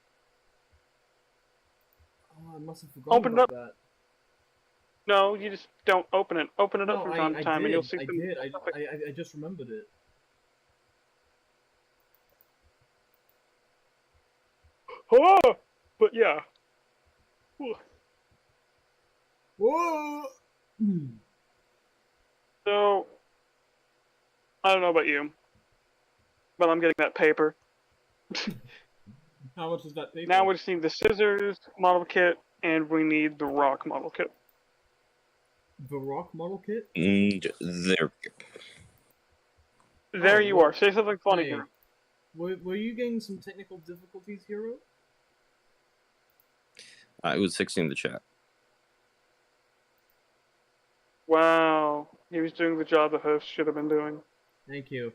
Oh, I must have forgotten about that. No, you just don't open it. Open it up from time to time, and you'll see. I just remembered it. Oh, but yeah. Whoa. So, I don't know about you, but I'm getting that paper. How much is that paper? Now we just need the scissors model kit, and we need the rock model kit. The rock model kit? And there we go. There you are. Say something funny here. Were you getting some technical difficulties, Hero? I was fixing the chat. Wow. He was doing the job the host should have been doing. Thank you.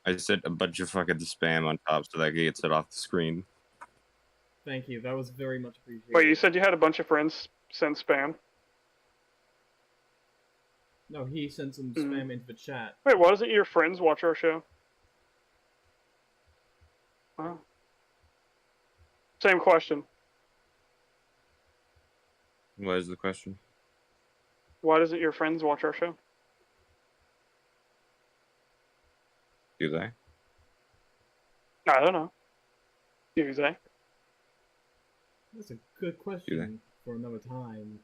I said a bunch of fucking spam on top so that gets it off the screen. Thank you. That was very much appreciated. Wait, you said you had a bunch of friends send spam? No, he sent some spam into the chat. Wait, why doesn't your friends watch our show? Wow. Same question. What is the question? Why doesn't your friends watch our show? Do they? I don't know. Do they? That's a good question for another time.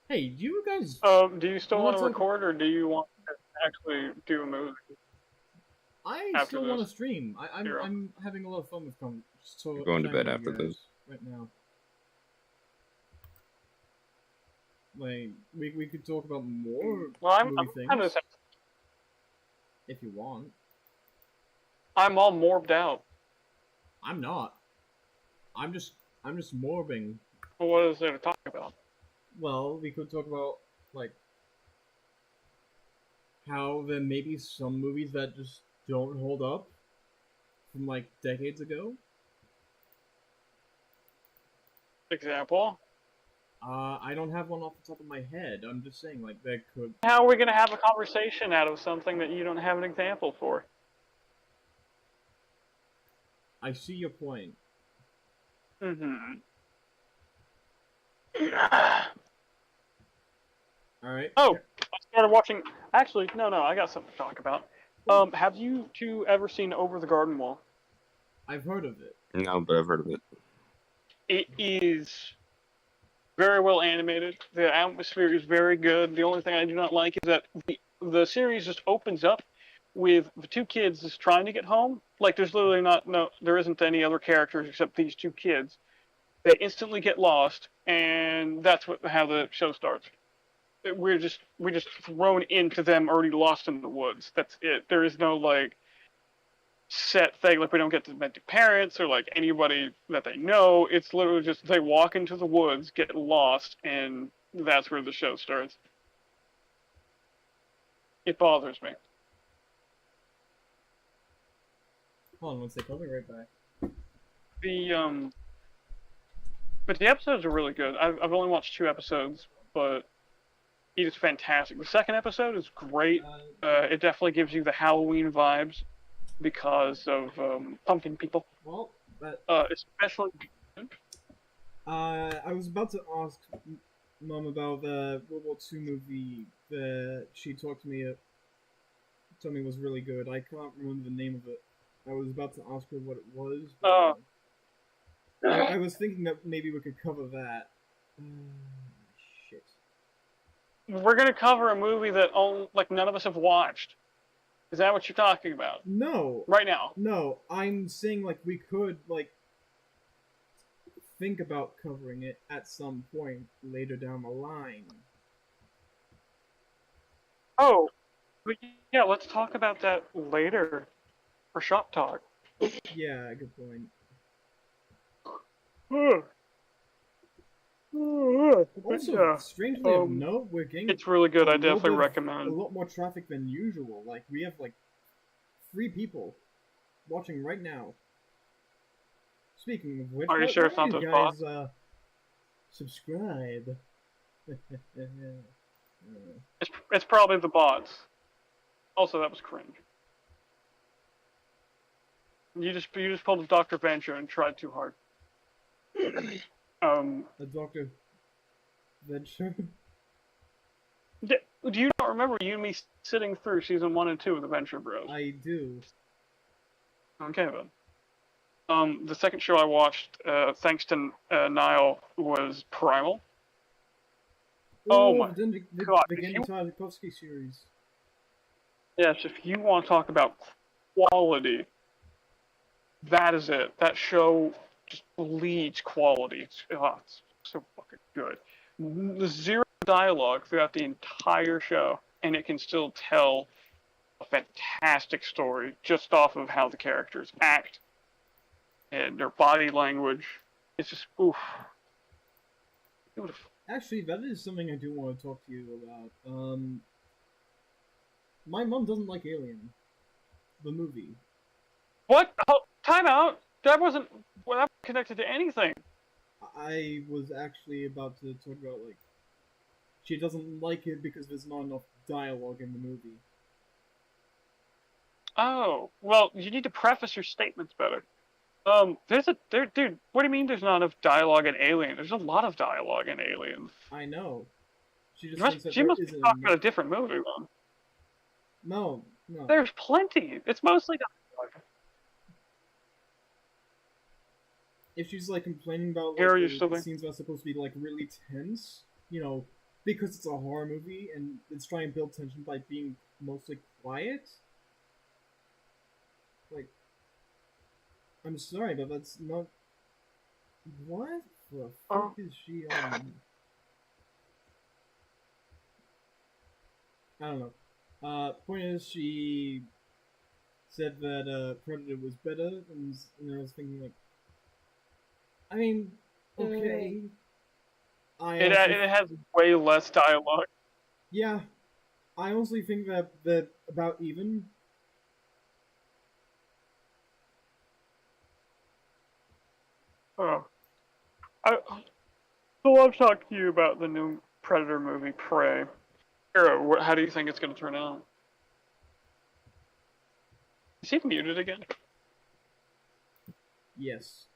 Hey, do you guys... do you still want to record, or do you want to actually do a movie? I still want to stream. I'm having a lot of fun with going to bed after this. Right now. Like, we could talk about more movie things. Kind of... If you want. I'm all morbed out. I'm not. I'm just morbing. Well, what is there to talk about? Well, we could talk about, like, how there may be some movies that just don't hold up from, like, decades ago. Example? I don't have one off the top of my head. I'm just saying, like, there could... How are we going to have a conversation out of something that you don't have an example for? I see your point. Mm-hmm. Alright. Oh, I started watching... Actually, no, I got something to talk about. Have you two ever seen Over the Garden Wall? I've heard of it. No, but I've heard of it. It is very well animated. The atmosphere is very good. The only thing I do not like is that the series just opens up with the two kids just trying to get home. Like, there's literally there isn't any other characters except these two kids. They instantly get lost, and that's how the show starts. We're just thrown into them already lost in the woods. That's it. There is no, like, set thing. Like, we don't get to meet the parents or, like, anybody that they know. It's literally just they walk into the woods, get lost, and that's where the show starts. It bothers me. Hold on one second. I'll be right back. But the episodes are really good. I've only watched 2 episodes, but it is fantastic. The second episode is great. It definitely gives you the Halloween vibes because of pumpkin people. Well, especially. I was about to ask Mom about the World War II movie that she told me was really good. I can't remember the name of it. I was about to ask her what it was. I was thinking that maybe we could cover that. Shit. We're gonna cover a movie that none of us have watched. Is that what you're talking about? No. Right now? No, I'm saying we could think about covering it at some point later down the line. Oh, but yeah. Let's talk about that later for shop talk. Yeah, good point. Also, strangely enough, we're getting... It's really good. I definitely recommend. A lot more traffic than usual. Like, we have, 3 people watching right now. Speaking of which, are you sure it's not those bots? Subscribe. It's probably the bots. Also, that was cringe. You just pulled a Dr. Venture and tried too hard. A Dr. Venture? Do you not remember you and me sitting through season 1 and 2 of the Venture Bros? I do. Okay, then. The second show I watched, thanks to Niall, was Primal. Ooh, oh my the god! Tarkovsky series. Yes, if you want to talk about quality, that is it. That show just bleeds quality. It's so fucking good. Zero dialogue throughout the entire show, and it can still tell a fantastic story just off of how the characters act and their body language. It's just oof. Beautiful. Actually, that is something I do want to talk to you about. My mom doesn't like Alien, the movie. What? Oh, time out. That wasn't connected to anything. I was actually about to talk about, like, she doesn't like it because there's not enough dialogue in the movie. Oh, well, you need to preface your statements better. Dude, what do you mean there's not enough dialogue in Alien? There's a lot of dialogue in Alien. I know. She must be talking about a different movie, then. No. There's plenty. It's mostly dialogue. If she's, like, complaining about, like, the scenes that are supposed to be, like, really tense, you know, because it's a horror movie and it's trying to build tension by being mostly quiet, like, I'm sorry, but that's not... What the fuck is she on? I don't know. Point is, she said that Predator was better, and I was thinking, like, I mean, okay. It has way less dialogue. Yeah, I honestly think that about even. Oh, so I've talked to you about the new Predator movie, Prey. Hero, how do you think it's going to turn out? Is he muted again? Yes.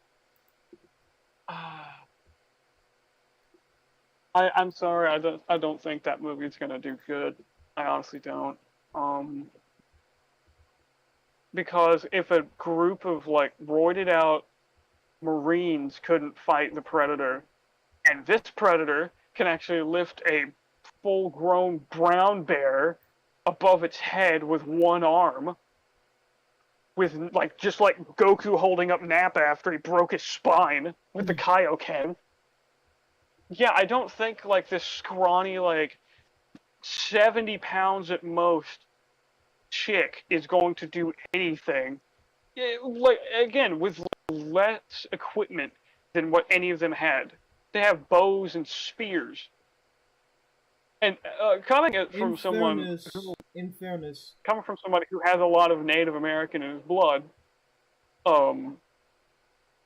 I'm sorry. I don't think that movie's gonna do good. I honestly don't. Because if a group of like roided out Marines couldn't fight the Predator, and this Predator can actually lift a full-grown brown bear above its head with one arm, with just like Goku holding up Nappa after he broke his spine with the Kaioken. Yeah, I don't think like this scrawny, like 70 pounds at most chick is going to do anything. Like again, with less equipment than what any of them had. They have bows and spears. And coming from someone coming from somebody who has a lot of Native American in his blood,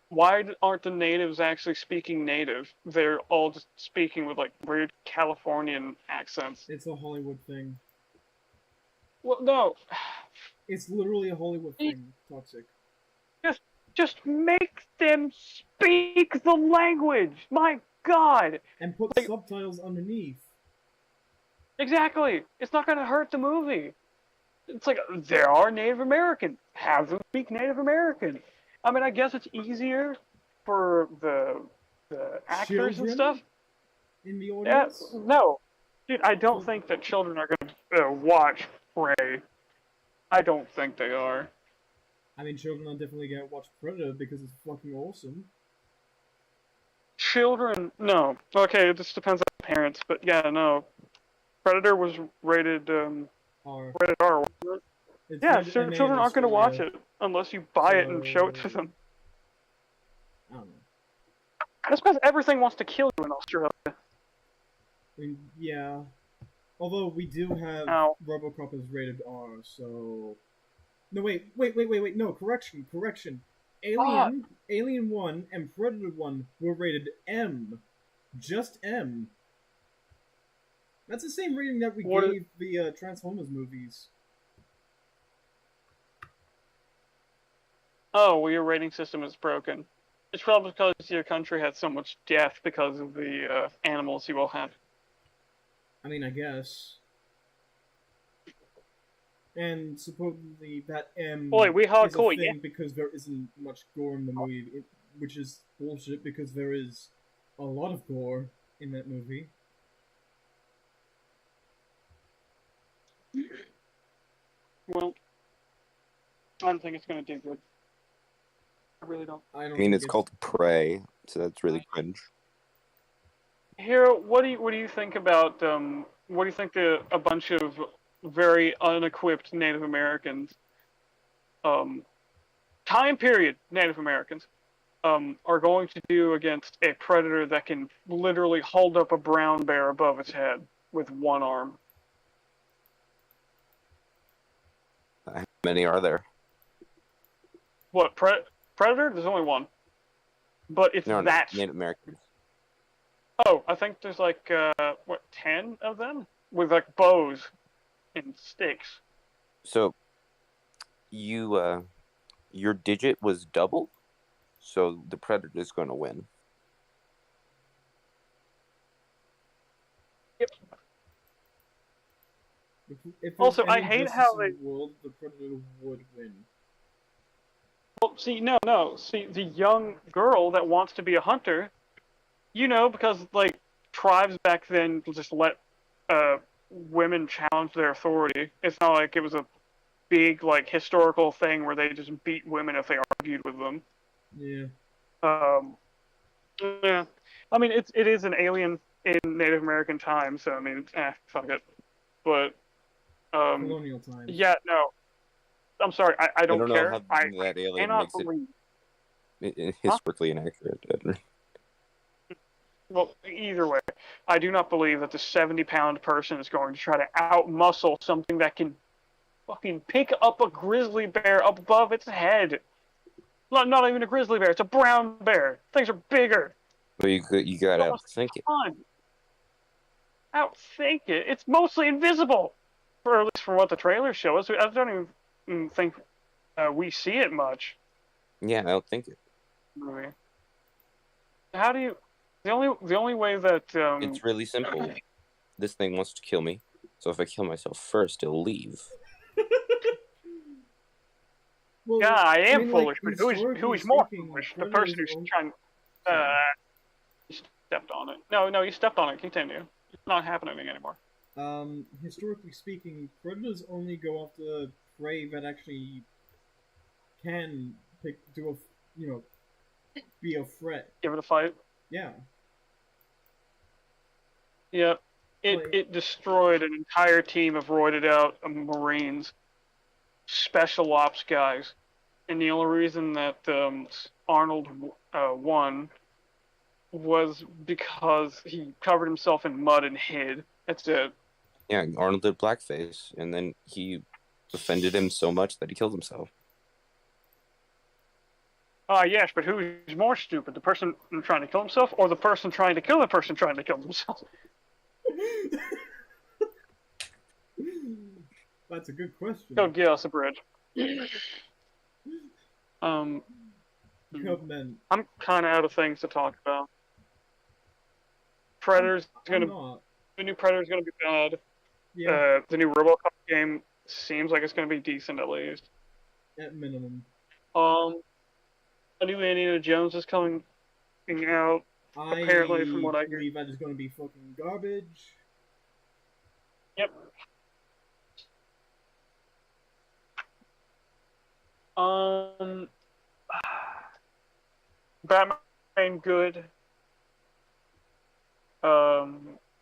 why aren't the natives actually speaking native? They're all just speaking with like weird Californian accents. It's a Hollywood thing. Well, no. It's literally a Hollywood thing. Toxic. Just make them speak the language. My God. And put subtitles underneath. Exactly. It's not going to hurt the movie. It's like, there are Native American. Have them speak Native American. I mean, I guess it's easier for the actors and stuff. In the audience? Yeah, no. Dude, I don't think that children are going to watch Prey. I don't think they are. I mean, children are definitely going to watch Predator because it's fucking awesome. Children, no. Okay, this depends on parents, but yeah, no. Predator was rated R. Rated R, wasn't it? Yeah, children aren't going to watch it unless you buy it and show it to them. I don't know. That's because everything wants to kill you in Australia. I mean, yeah. Although we do have RoboCop is rated R, so... No, wait, no, correction. Alien 1 and Predator 1 were rated M. Just M. That's the same rating that we gave the Transformers movies. oh, well, your rating system is broken. It's probably because your country had so much death because of the animals you all had. I mean, I guess. And supposedly that Boy, we is a hardcore, thing yeah. because there isn't much gore in the movie, which is bullshit because there is a lot of gore in that movie. Well, I don't think it's going to do good. I really don't. I mean, it's called Prey, so that's really cringe. Hero, what do you think about what do you think a bunch of very unequipped Native Americans, time period Native Americans, are going to do against a predator that can literally hold up a brown bear above its head with one arm? How many are there? What, predator? There's only one. But it's No, that... Native Americans. Oh, I think there's like, 10 of them? With like bows and sticks. So, your digit was double? So the predator's going to win. Yep. If also, I hate how they... world, the predator would win. Well, see, no. See, the young girl that wants to be a hunter, because, like, tribes back then just let women challenge their authority. It's not like it was a big, like, historical thing where they just beat women if they argued with them. Yeah. Yeah. I mean, it is an alien in Native American time, so, I mean, fuck it. But, colonial times. Yeah, no. I'm sorry, I don't care. Know how that alien cannot makes believe... it historically inaccurate. Well, either way, I do not believe that the 70-pound person is going to try to out-muscle something that can fucking pick up a grizzly bear up above its head. Not even a grizzly bear, it's a brown bear. Things are bigger. But you gotta outthink it. Outthink it? It's mostly invisible. Or at least from what the trailers show us. I don't even think we see it much. Yeah, outthink it. Movie. How do you... The only way that... It's really simple. This thing wants to kill me, so if I kill myself first, it'll leave. Well, yeah, I am foolish, like, but who is more foolish? The person who's trying... stepped on it. No, you stepped on it. Continue. It's not happening anymore. Historically speaking, predators only go after prey that actually can be a threat. Give it a fight? Yeah. Yep. It destroyed an entire team of roided out Marines, special ops guys, and the only reason that Arnold won was because he covered himself in mud and hid. That's it. Yeah, Arnold did blackface, and then he offended him so much that he killed himself. Yes, but who's more stupid? The person trying to kill himself, or the person trying to kill the person trying to kill themselves? That's a good question. Go get us a bridge. Man. I'm kind of out of things to talk about. Predator's the new Predator's gonna be bad. Yeah. The new RoboCop game seems like it's gonna be decent at least. At minimum. A new Indiana Jones is coming out. Apparently, from what I hear, I believe that is going to be fucking garbage. Yep. Batman good.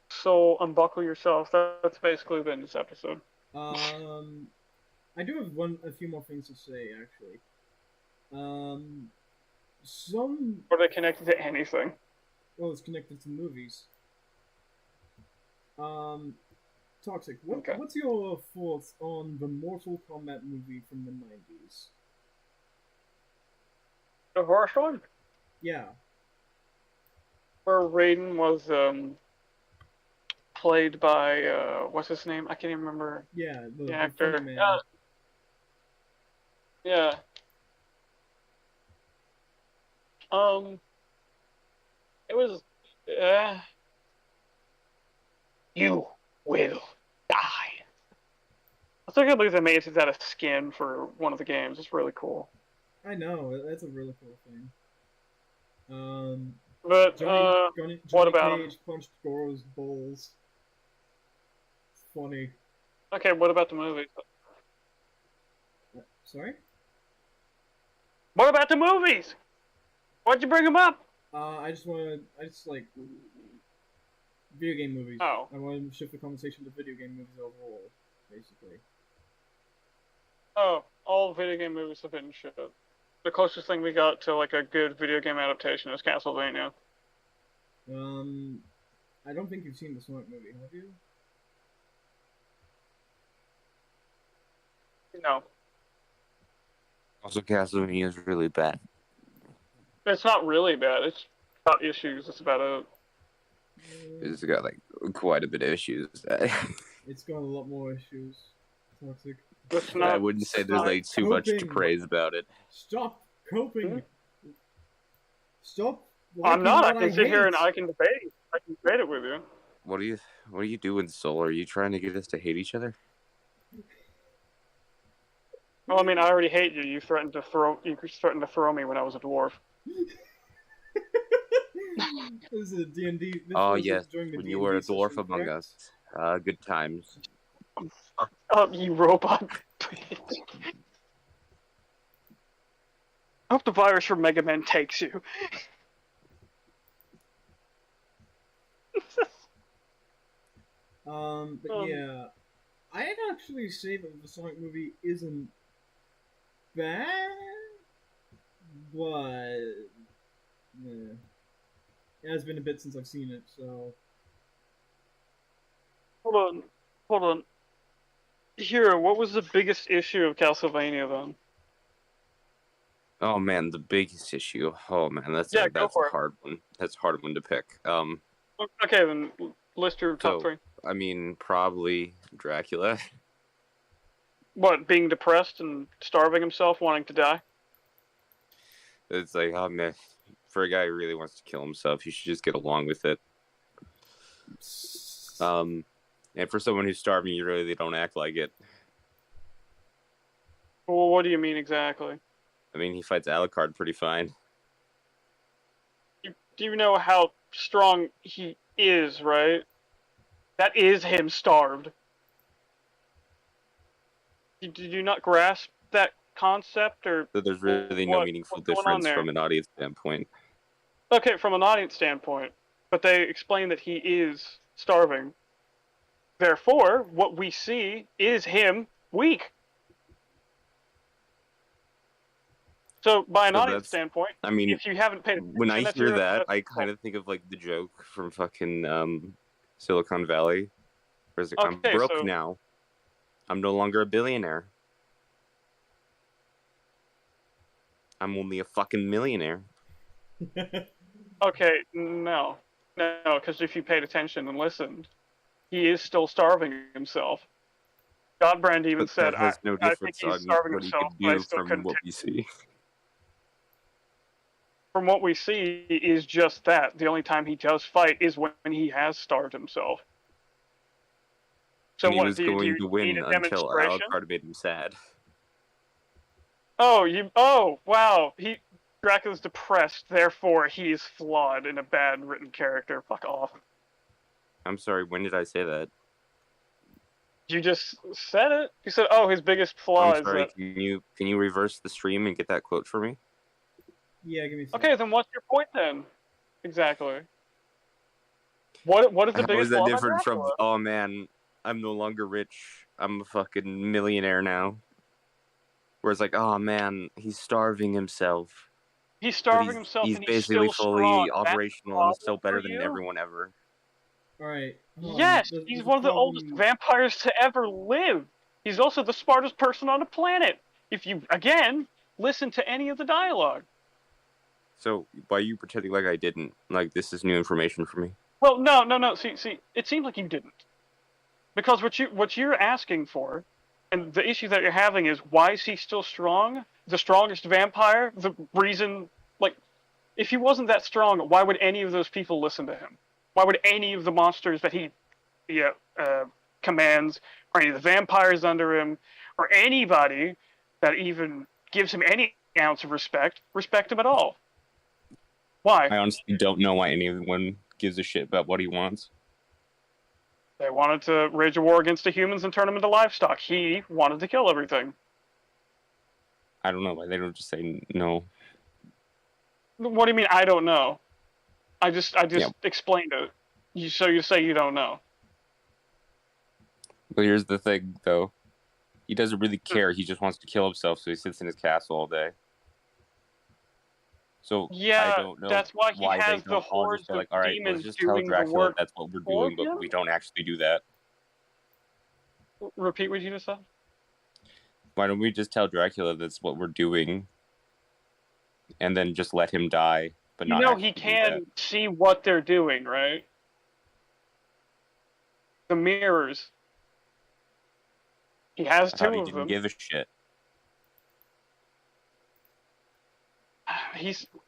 So unbuckle yourself. That's basically been this episode. I do have a few more things to say actually. Are they connected to anything? Well, it's connected to movies. Toxic. What's your thoughts on the Mortal Kombat movie from the 90s? The horror one? Yeah. Where Raiden was played by what's his name? I can't even remember. Yeah, the actor. Man. Yeah. It was, you will die. I still can't believe they made it out of skin for one of the games. It's really cool. I know, that's a really cool thing. But, Johnny what about Cage punched Goro's balls. It's funny. Okay, what about the movies? Sorry? What about the movies? Why'd you bring them up? I just like video game movies. Oh. I want to shift the conversation to video game movies overall, basically. Oh, all video game movies have been shit. The closest thing we got to like a good video game adaptation is Castlevania. I don't think you've seen the Sonic movie, have you? No. Also, Castlevania is really bad. It's not really bad. It's got issues. That's about it. It's got like quite a bit of issues. It's got a lot more issues. Toxic. I wouldn't say there's like too much to praise about it. Stop coping. Hmm? Stop. I'm not. I can sit here and I can debate. I can debate it with you. What are you doing, Soul? Are you trying to get us to hate each other? Well, I mean, I already hate you. You threatened to throw me when I was a dwarf. This is a D&D. Oh yes, when you were a dwarf among us. Good times. Oh, you robot bitch. I hope the virus from Mega Man takes you. But yeah, I'd actually say that the Sonic movie isn't bad, but yeah. It has been a bit since I've seen it, so. Hold on. Hero, what was the biggest issue of Castlevania then? Oh man, the biggest issue. Oh man, that's a hard one. That's a hard one to pick. Okay, then list your top three. I mean, probably Dracula. What, being depressed and starving himself, wanting to die? It's like, oh man, for a guy who really wants to kill himself, you should just get along with it. And for someone who's starving, you really don't act like it. Well, what do you mean exactly? I mean, he fights Alucard pretty fine. Do you know how strong he is, right? That is him starved. Did you not grasp that concept, or? So there's really no meaningful difference from an audience standpoint. Okay, from an audience standpoint, but they explain that he is starving. Therefore, what we see is him weak. So, by an audience standpoint, I mean, if you haven't paid attention, when I hear that, I kind of think of like the joke from fucking Silicon Valley. Where it's like, I'm broke now. I'm no longer a billionaire. I'm only a fucking millionaire. Okay, no, because if you paid attention and listened, he is still starving himself. Godbrand even said, that has no difference I think he's starving what himself, he but I can do still from couldn't what we see. From what we see is just that. The only time he does fight is when he has starved himself. So and he was going to win until demonstration? Alucard made him sad. Oh, wow. Dracula's depressed, therefore he's flawed and a bad written character. Fuck off. I'm sorry, when did I say that? You just said it. You said, oh, his biggest flaw I'm sorry, is that... Can you reverse the stream and get that quote for me? Yeah, give me a second. Okay, then what's your point then? Exactly. What is the biggest flaw? How is that different from, oh man, I'm no longer rich, I'm a fucking millionaire now? Where it's like, oh man, he's starving himself. He's starving himself, he's and basically he's still fully strong. operational and still better than everyone ever. Alright. Yes, he's one of the oldest vampires to ever live. He's also the smartest person on the planet. If you, again, listen to any of the dialogue. So, why are you pretending like I didn't? Like, this is new information for me? Well, no. See, it seems like you didn't. Because what you're asking for, and the issue that you're having is, why is he still strong? The strongest vampire? The reason, like, if he wasn't that strong, why would any of those people listen to him? Why would any of the monsters that he commands, or any of the vampires under him, or anybody that even gives him any ounce of respect him at all? Why? I honestly don't know why anyone gives a shit about what he wants. They wanted to wage a war against the humans and turn them into livestock. He wanted to kill everything. I don't know why they don't just say no. What do you mean, I don't know? I just explained it. So you say you don't know. But here's the thing, though. He doesn't really care. He just wants to kill himself, so he sits in his castle all day. So yeah, I don't know that's why he has they the don't all hordes just say, like, all of right, demons let's just tell doing the Dracula work that's what we're for doing, but him? we don't actually do that. Repeat what you just said? Why don't we just tell Dracula that's what we're doing, and then just let him die, but not actually he do can that? see what they're doing, right? The mirrors. He has I two thought he of didn't them. give a shit.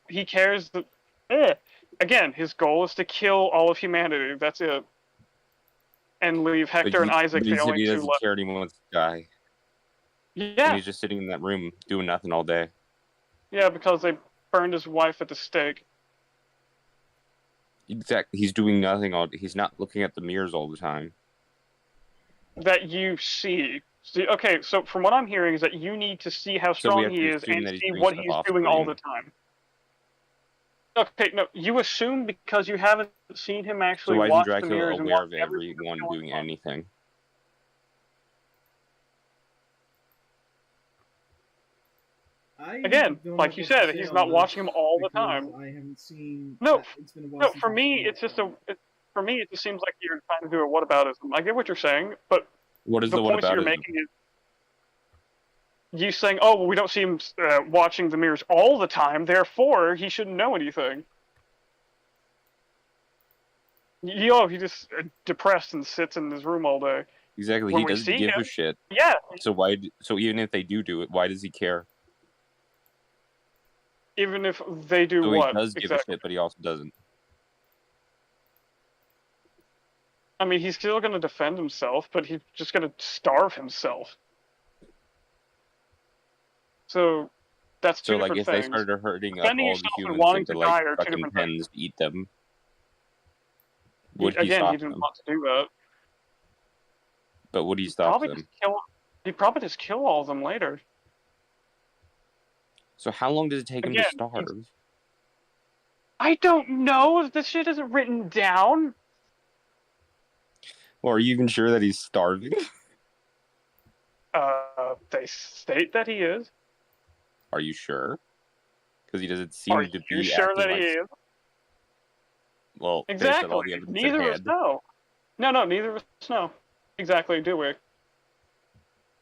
He cares that. Again, his goal is to kill all of humanity. That's it. And leave Hector and Isaac the only two left. He doesn't care anymore wants to die. Yeah. And he's just sitting in that room doing nothing all day. Yeah, because they burned his wife at the stake. Exactly. He's doing nothing all day. He's not looking at the mirrors all the time. That you see. Okay, so from what I'm hearing is that you need to see how strong he is and see what he's doing all the time. Okay, no, you assume because you haven't seen him actually watch the mirrors and watch aware of everyone doing anything? Again, like you said, he's not watching him all the time. I haven't seen. No, for me, it just seems like you're trying to do a whataboutism. I get what you're saying, but what is the points you're making is you saying, "Oh, well, we don't see him watching the mirrors all the time, therefore he shouldn't know anything." He just depressed and sits in his room all day. Exactly, he doesn't give a shit. Yeah. So even if they do it, why does he care? Even if they do so what? He does give a shit, but he also doesn't. I mean, he's still going to defend himself, but he's just going to starve himself. So that's two different things. So, like, if they started hurting up all the humans into, like, fucking pens to eat them, would he stop them? He didn't want to do that. But would he stop them? He'd probably just kill all of them later. So how long does it take him to starve? I don't know. This shit isn't written down. Well, are you even sure that he's starving? They state that he is. Are you sure? Because he doesn't seem to be. Are you sure that he is? Well, exactly. Neither of us know. No, neither of us know. Exactly, do we?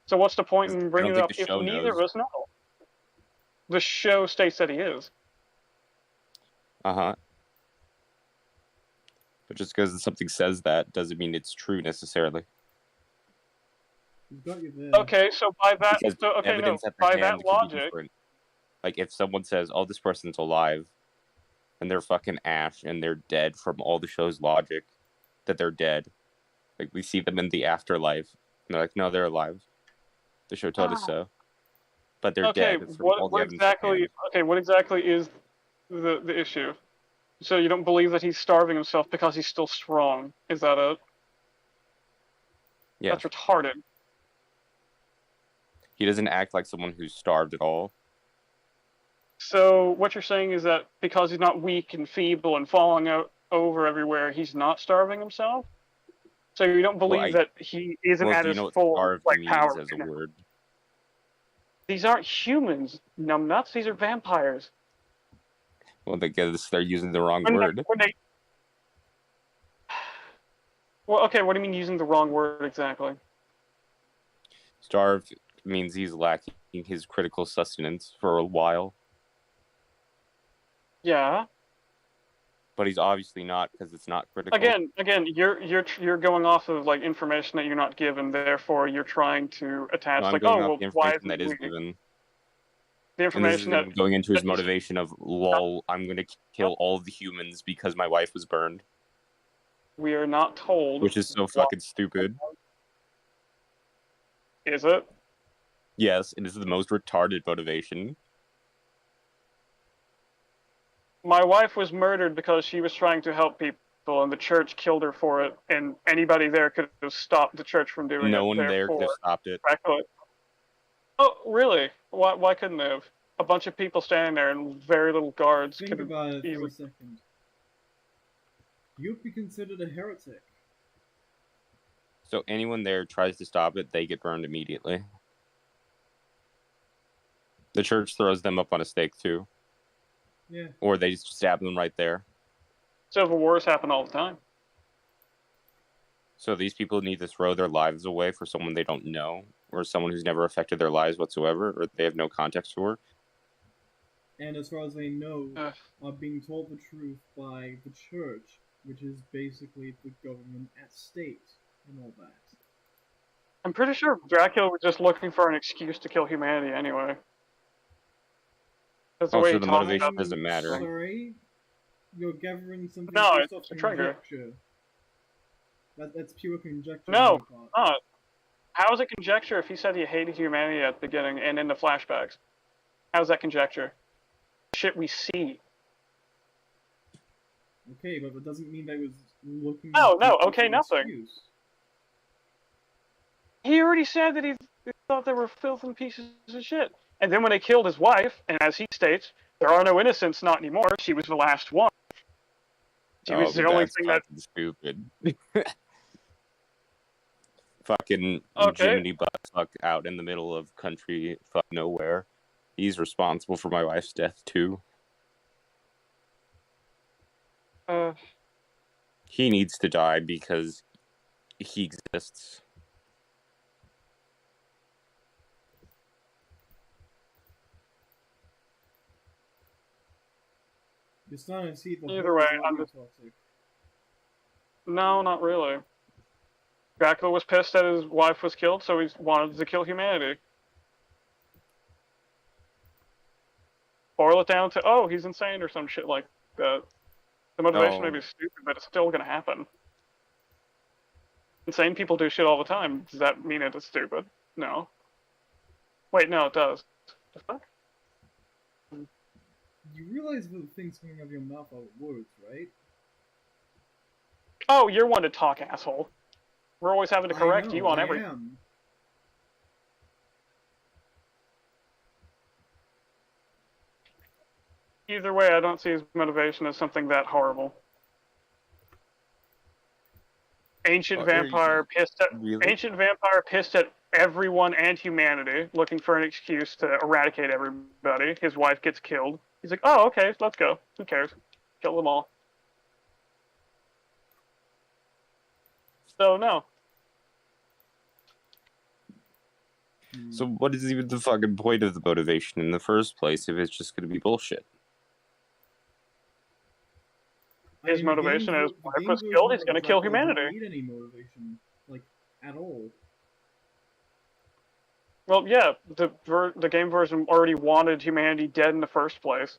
So what's the point in bringing it up if neither of us know? The show states that he is. Uh-huh. But just because something says that doesn't mean it's true necessarily. Okay, so by that, by that logic, like if someone says, "Oh, this person's alive," and they're fucking ash and they're dead from all the show's logic, that they're dead. Like we see them in the afterlife, and they're like, "No, they're alive." The show told us so, but they're dead. What exactly is the issue? So you don't believe that he's starving himself because he's still strong? Is that it? Yeah. That's retarded. He doesn't act like someone who's starved at all. So what you're saying is that because he's not weak and feeble and falling over everywhere, he's not starving himself? So you don't believe that he isn't at his full power as a word? These aren't humans, numbnuts. These are vampires. Well, I guess they're using the wrong word. Well, okay, what do you mean using the wrong word exactly? Starved means he's lacking his critical sustenance for a while. Yeah. But he's obviously not, because it's not critical. Again, you're going off of like information that you're not given, therefore you're trying to attach why is that is given. the information that going into his motivation of, lol, I'm going to kill all of the humans because my wife was burned. We are not told. Which is so fucking stupid. Is it? Yes, it is the most retarded motivation. My wife was murdered because she was trying to help people, and the church killed her for it, and anybody there could have stopped the church from doing it. No one there could have stopped it. Dracula. Oh, really? Why couldn't they have? A bunch of people standing there and very little guards. Think about it for a second. You'd be considered a heretic. So anyone there tries to stop it, they get burned immediately. The church throws them up on a stake too. Yeah. Or they just stab them right there. Civil wars happen all the time. So these people need to throw their lives away for someone they don't know, or someone who's never affected their lives whatsoever, or they have no context for. And as far as they know, are being told the truth by the church, which is basically the government at state and all that. I'm pretty sure Dracula was just looking for an excuse to kill humanity anyway. That's the way so the motivation doesn't matter. Sorry? You're gathering something based off it's a trigger. conjecture. That's pure conjecture. No, not. How is it conjecture if he said he hated humanity at the beginning and in the flashbacks? How is that conjecture? Shit we see. Okay, but that doesn't mean that he was looking... No, okay, nothing. Excuse. He already said that he thought they were filthy pieces of shit. And then when they killed his wife, and as he states, there are no innocents, not anymore, she was the last one. She was the only thing that... stupid. Fucking Jiminy Buttfuck out in the middle of country fuck nowhere. He's responsible for my wife's death too. He needs to die because he exists. You're starting to see the either way, I'm just... No, not really. Dracula was pissed that his wife was killed, so he wanted to kill humanity. Boil it down to, oh, he's insane or some shit like that. The motivation may be stupid, but it's still gonna happen. Insane people do shit all the time. Does that mean it is stupid? No. Wait, no, it does. The fuck? You realize the things coming out of your mouth are words, right? Oh, you're one to talk, asshole. We're always having to correct you on everything. Either way, I don't see his motivation as something that horrible. Ancient vampire pissed at everyone and humanity, looking for an excuse to eradicate everybody. His wife gets killed. He's like, oh, okay, let's go. Who cares? Kill them all. So, no. So what is even the fucking point of the motivation in the first place if it's just going to be bullshit? His motivation is, wife was killed, he's going to kill humanity. Don't need any motivation, like, at all. Well, yeah, the game version already wanted humanity dead in the first place.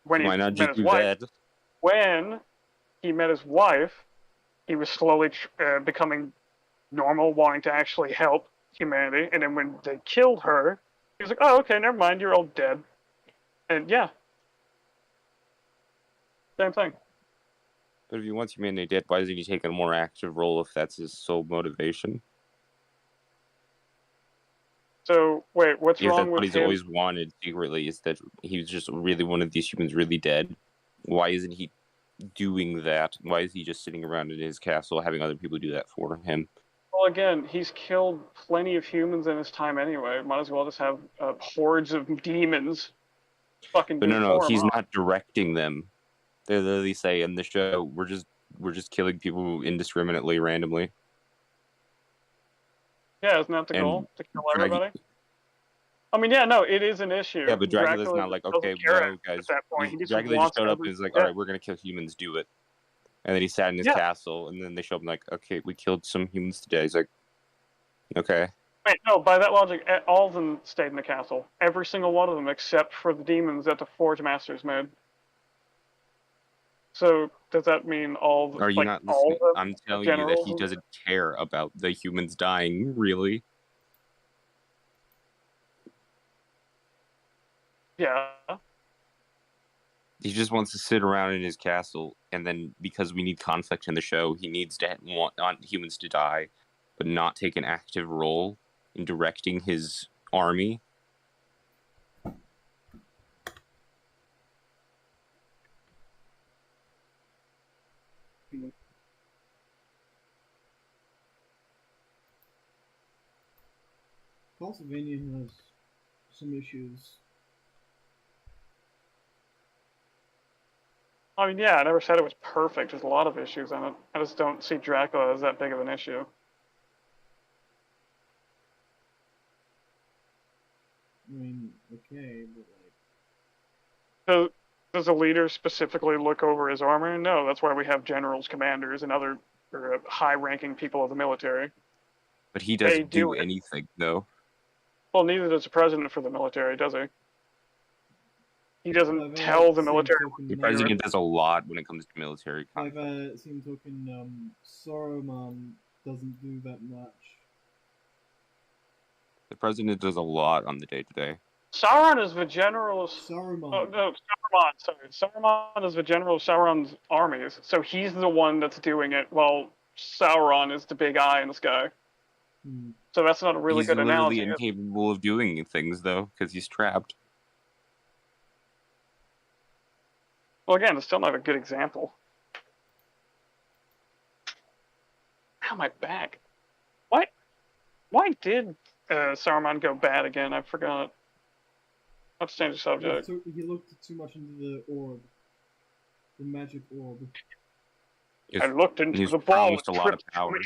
When Why not just do that? When he met his wife, he was slowly becoming normal, wanting to actually help humanity. And then when they killed her, he was like, oh, okay, never mind, you're all dead. And yeah. Same thing. But if he wants humanity dead, why isn't he taking a more active role if that's his sole motivation? So, wait, what's wrong with him? That's what he's always wanted secretly, is that he was just really wanted these humans really dead. Why isn't he doing that? Why is he just sitting around in his castle having other people do that for him? Well, again, he's killed plenty of humans in his time anyway. Might as well just have hordes of demons fucking. But no, he's not directing them. They literally say in the show, we're just killing people indiscriminately, randomly. Yeah, isn't that the goal? To kill everybody? I mean, yeah, no, it is an issue. Yeah, but Dracula's not like, okay, well, guys. At that point. Dracula just showed up and was like, all right, we're going to kill humans, do it. And then he sat in his castle, and then they show up and like, okay, we killed some humans today. He's like, okay. Wait, no, by that logic, all of them stayed in the castle. Every single one of them, except for the demons that the Forge Masters made. So, does that mean all... Are you not all listening? of them? I'm telling you that he doesn't care about the humans dying, really. Yeah. He just wants to sit around in his castle, and then because we need conflict in the show, he needs to want humans to die, but not take an active role in directing his army. Castlevania has some issues. I mean, yeah, I never said it was perfect. There's a lot of issues in it. I just don't see Dracula as that big of an issue. I mean, okay, but Does the leader specifically look over his armor? No, that's why we have generals, commanders, and other high-ranking people of the military. But he doesn't do anything, though. Well, neither does the president for the military, does he? He doesn't tell the military. The president does a lot when it comes to military conflict. Same token, Saruman doesn't do that much. The president does a lot on the day-to-day. Sauron is the general of... Saruman. Oh, no, Saruman, sorry. Saruman is the general of Sauron's armies, so he's the one that's doing it, while Sauron is the big eye in the sky. So that's not a really good analogy. He's literally incapable of doing things, though, because he's trapped. Well, again, it's still not a good example. Ow, my back. What? Why did Saruman go bad again? I forgot. Let's change the subject. He looked too much into the orb. The magic orb. I looked into the ball with a lot of power.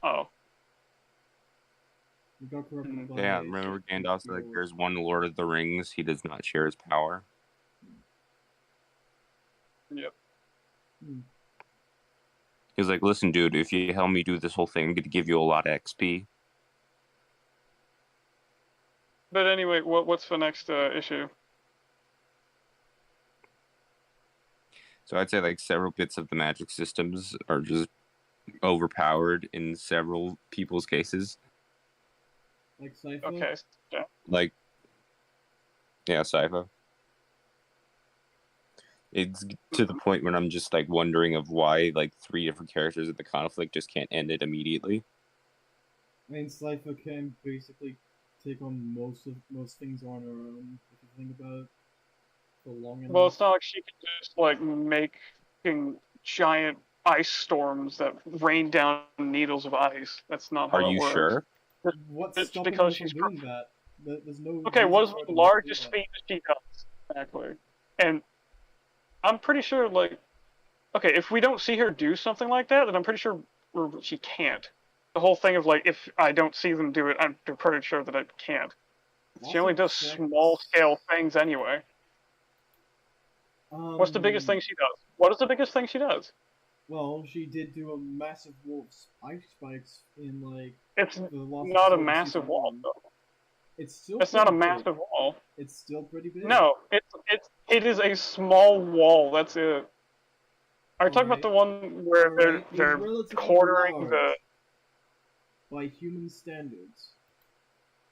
Oh. Yeah, remember Gandalf's like, there's one Lord of the Rings, he does not share his power. Yep. He was like, listen, dude, if you help me do this whole thing, I'm going to give you a lot of XP. But anyway, what's the next issue? So I'd say like several bits of the magic systems are just overpowered in several people's cases. Like Sypha? Okay. Yeah. Like, yeah, Sypha. It's to the point where I'm just like wondering of why like 3 different characters in the conflict just can't end it immediately. I mean, Sypha can basically take on most things on her own, if you think about it. For long enough. Well, it's not like she can just like making giant ice storms that rain down needles of ice. That's not how it works. Are you sure? What's stopping her from doing that? There's no. Okay, what is the largest feat that she does exactly? And I'm pretty sure, like, okay, if we don't see her do something like that, then I'm pretty sure she can't. The whole thing of, like, if I don't see them do it, I'm pretty sure that I can't. She only does small-scale things anyway. What's the biggest thing she does? What is the biggest thing she does? Well, she did do a massive wall of ice spikes in, like... It's not a massive wall, though. It's not a massive wall. It's still pretty big. No, it is a small wall. That's it. Are you talking about the one where they're quartering the? By human standards.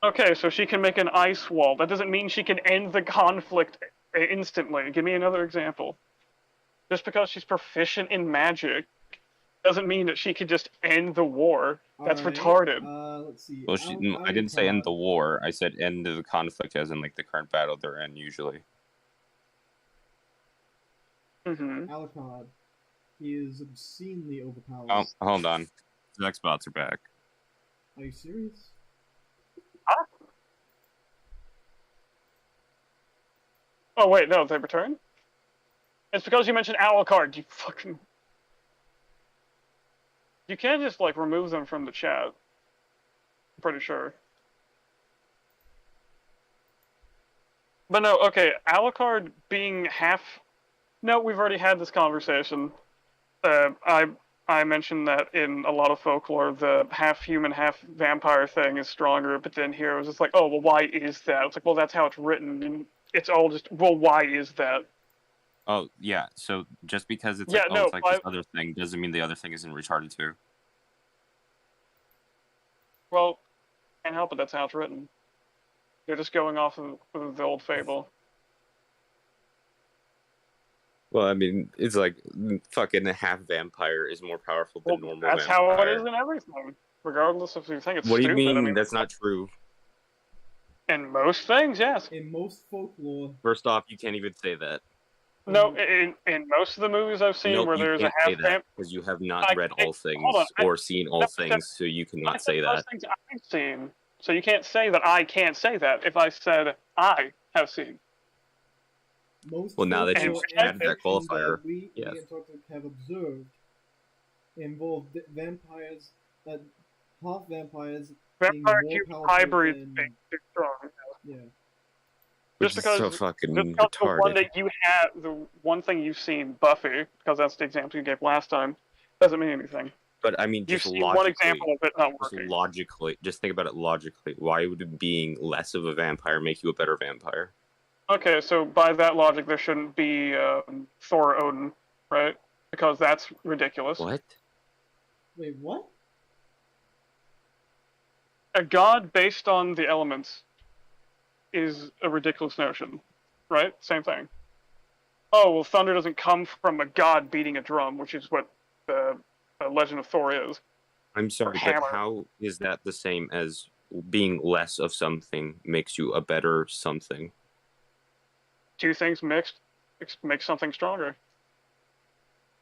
Okay, so she can make an ice wall. That doesn't mean she can end the conflict instantly. Give me another example. Just because she's proficient in magic doesn't mean that she could just end the war. That's retarded. Let's see. Well, I didn't say end the war. I said end the conflict, as in like the current battle they're in usually. Alucard. He is obscenely overpowered. Oh, hold on. The X-Bots are back. Are you serious? Huh? Oh wait, no, they returned? It's because you mentioned Alucard, you fucking... You can't just, like, remove them from the chat. I'm pretty sure. But no, okay, Alucard being half... No, we've already had this conversation. I I mentioned that in a lot of folklore, the half human, half vampire thing is stronger, but then here it was just like, oh, well, why is that? It's like, well, that's how it's written, and it's all just, well, why is that? Oh, yeah, so just because it's Yeah, like, oh, no, it's like this other thing doesn't mean the other thing isn't retarded too. Well, can't help it, that's how it's written. You're just going off of the old fable. Well, I mean, it's like fucking half vampire is more powerful than normal that's vampire. How it is in everything, regardless if you think it's What do you stupid. mean I mean, that's not true? In most things, yes. In most folklore. First off, you can't even say that. No, in most of the movies I've seen where there's a half vamp, because you have not read all things or seen all things, so you cannot say that. Things I've seen, so you can't say that I can't say that if I said I have seen. Well, now that you've added that qualifier, we have observed involve vampires, half vampires. Vampire cube hybrid being strong. Yeah. Just because, so fucking retarded. The one thing you've seen, Buffy, because that's the example you gave last time, doesn't mean anything. But I mean, you've seen one example of it not working. Logically, just think about it logically. Why would being less of a vampire make you a better vampire? Okay, so by that logic, there shouldn't be Thor or Odin, right? Because that's ridiculous. What? Wait, what? A god based on the elements is a ridiculous notion, right? Same thing. Oh, well, thunder doesn't come from a god beating a drum, which is what the Legend of Thor is. I'm sorry, but how is that the same as being less of something makes you a better something? Two things mixed makes something stronger.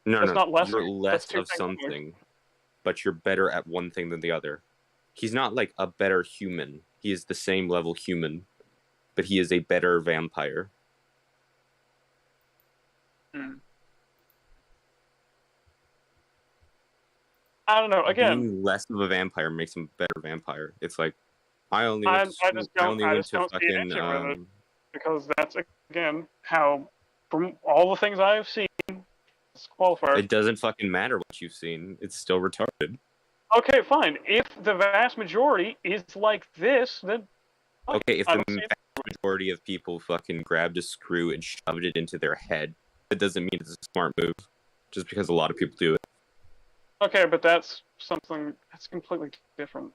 No, you're less of something, but you're better at one thing than the other. He's not like a better human. He is the same level human, but he is a better vampire. I don't know. Again, being less of a vampire makes him a better vampire. It's like I only went to fucking because that's again how from all the things I have seen, it's qualifier. It doesn't fucking matter what you've seen. It's still retarded. Okay, fine. If the vast majority is like this, then okay. If the vast majority of people fucking grabbed a screw and shoved it into their head, that doesn't mean it's a smart move. Just because a lot of people do it. Okay, but that's something that's completely different.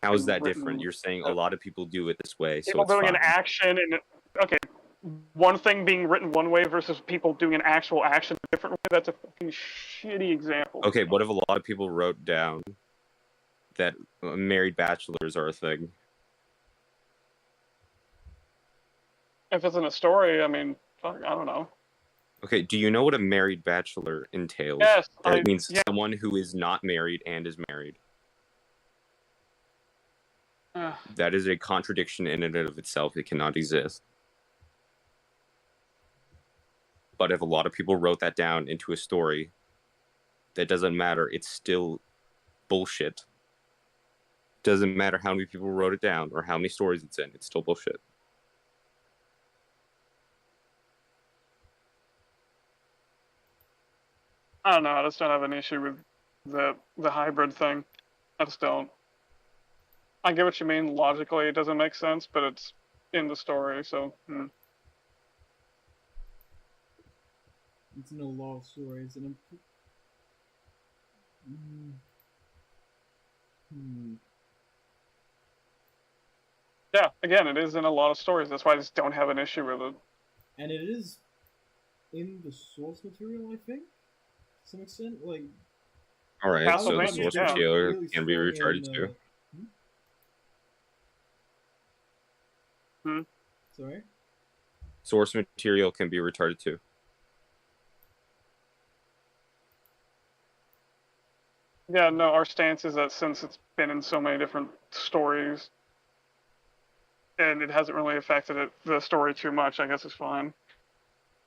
How is that different? You're saying a lot of people do it this way, people so it's doing fine. An action and okay, one thing being written one way versus people doing an actual action a different way. That's a fucking shitty example. Okay, what if a lot of people wrote down that married bachelors are a thing? If it's in a story, I mean, I don't know. Okay, do you know what a married bachelor entails? Yes. That means someone who is not married and is married. That is a contradiction in and of itself. It cannot exist. But if a lot of people wrote that down into a story, that doesn't matter. It's still bullshit. Doesn't matter how many people wrote it down or how many stories it's in. It's still bullshit. I don't know. I just don't have an issue with the hybrid thing. I just don't. I get what you mean. Logically, it doesn't make sense, but it's in the story, so. It's in a lot of stories, and Yeah, again, it is in a lot of stories. That's why I just don't have an issue with it. And it is in the source material, I think. To some extent, like. All right, so the source material can be retarded too. Sorry. Source material can be retarded too. Yeah, no, our stance is that since it's been in so many different stories, and it hasn't really affected the story too much, I guess it's fine.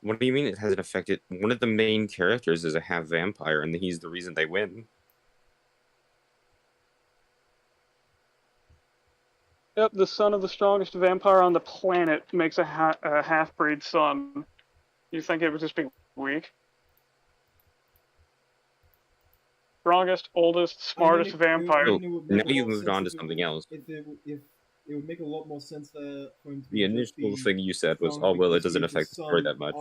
What do you mean it hasn't affected? One of the main characters is a half vampire, and he's the reason they win. Yep, the son of the strongest vampire on the planet makes a half-breed son. You think it would just be weak? strongest, oldest, smartest vampire. So now you've moved on to something else. If it would make a lot more sense for him to be the initial thing you said was, "Oh well, it doesn't affect the story that much."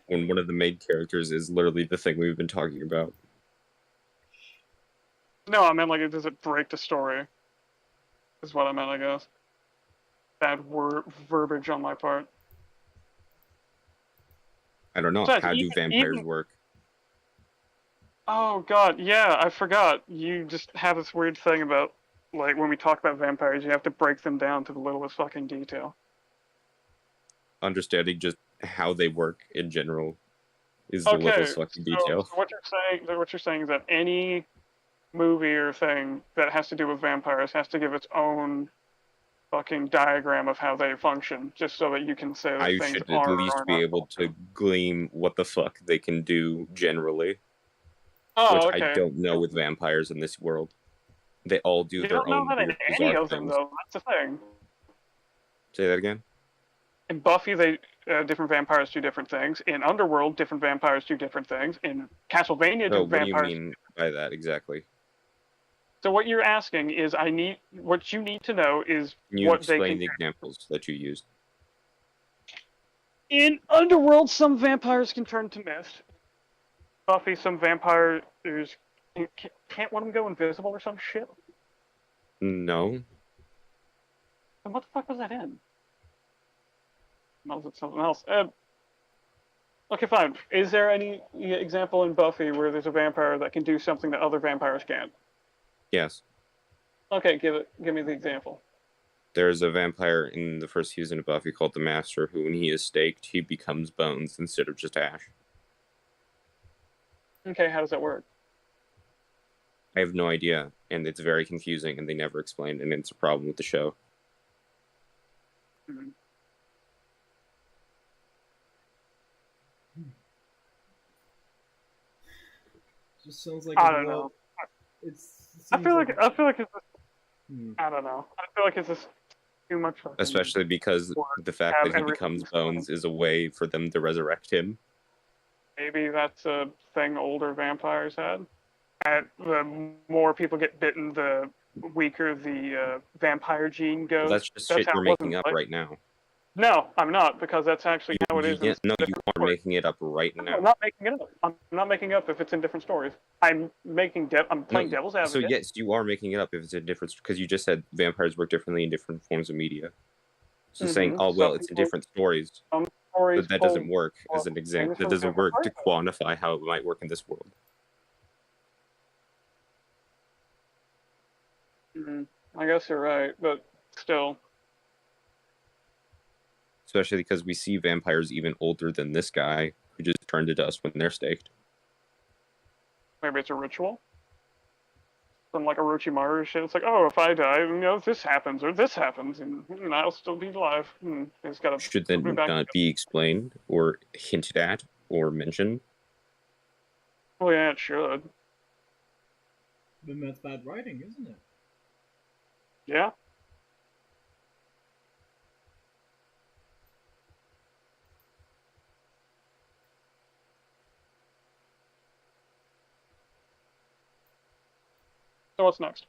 When one of the main characters is literally the thing we've been talking about. No, I meant like, does it break the story? Is what I meant, I guess. Bad verbiage on my part. I don't know. How do vampires work? Oh god, yeah, I forgot. You just have this weird thing about, like, when we talk about vampires, you have to break them down to the littlest fucking detail. Understanding just how they work in general is the littlest fucking detail. So what you're saying is that any movie or thing that has to do with vampires has to give its own fucking diagram of how they function, just so that you can say that I should at least be able to glean what the fuck they can do generally. Oh, which okay. I don't know with vampires in this world. They all do their own weird, bizarre any of them, things. though. That's the thing. Say that again? In Buffy, different vampires do different things. In Underworld, different vampires do different things. In Castlevania, vampires... what do you mean by that, exactly? So what you're asking is, what you need to know is what they can do. Explain the examples that you used. In Underworld, some vampires can turn to mist. Buffy, some vampires can't one of them go invisible or some shit? No. Then what the fuck was that in? Or was it something else? Okay, fine. Is there any example in Buffy where there's a vampire that can do something that other vampires can't? Yes. Okay, give me the example. There's a vampire in the first season of Buffy called the Master, who, when he is staked, he becomes bones instead of just ash. Okay, how does that work? I have no idea, and it's very confusing, and they never explain, and it's a problem with the show. Mm-hmm. Just sounds like I don't know. I feel like it's just, I don't know. I feel like it's just too much. Especially because the fact that he becomes bones is a way for them to resurrect him. Maybe that's a thing older vampires had. And the more people get bitten, the weaker the vampire gene goes. Well, that's just shit you're making up right now. No, I'm not, because that's actually how it is. No, you are making it up right now. I'm not making it up. I'm not making it up if it's in different stories. I'm playing devil's advocate. So yes, you are making it up if it's in different, because you just said vampires work differently in different forms of media. So saying, oh well, it's in different stories, but that doesn't work as an example. That doesn't work to quantify how it might work in this world. I guess you're right, but still. Especially because we see vampires even older than this guy, who just turned to dust when they're staked. Maybe it's a ritual? Some like Orochimaru shit. It's like, oh, if I die, this happens, or this happens, and I'll still be alive. It's gotta should then not be explained, or hinted at, or mentioned? Well, yeah, it should. Then that's bad writing, isn't it? Yeah. So what's next?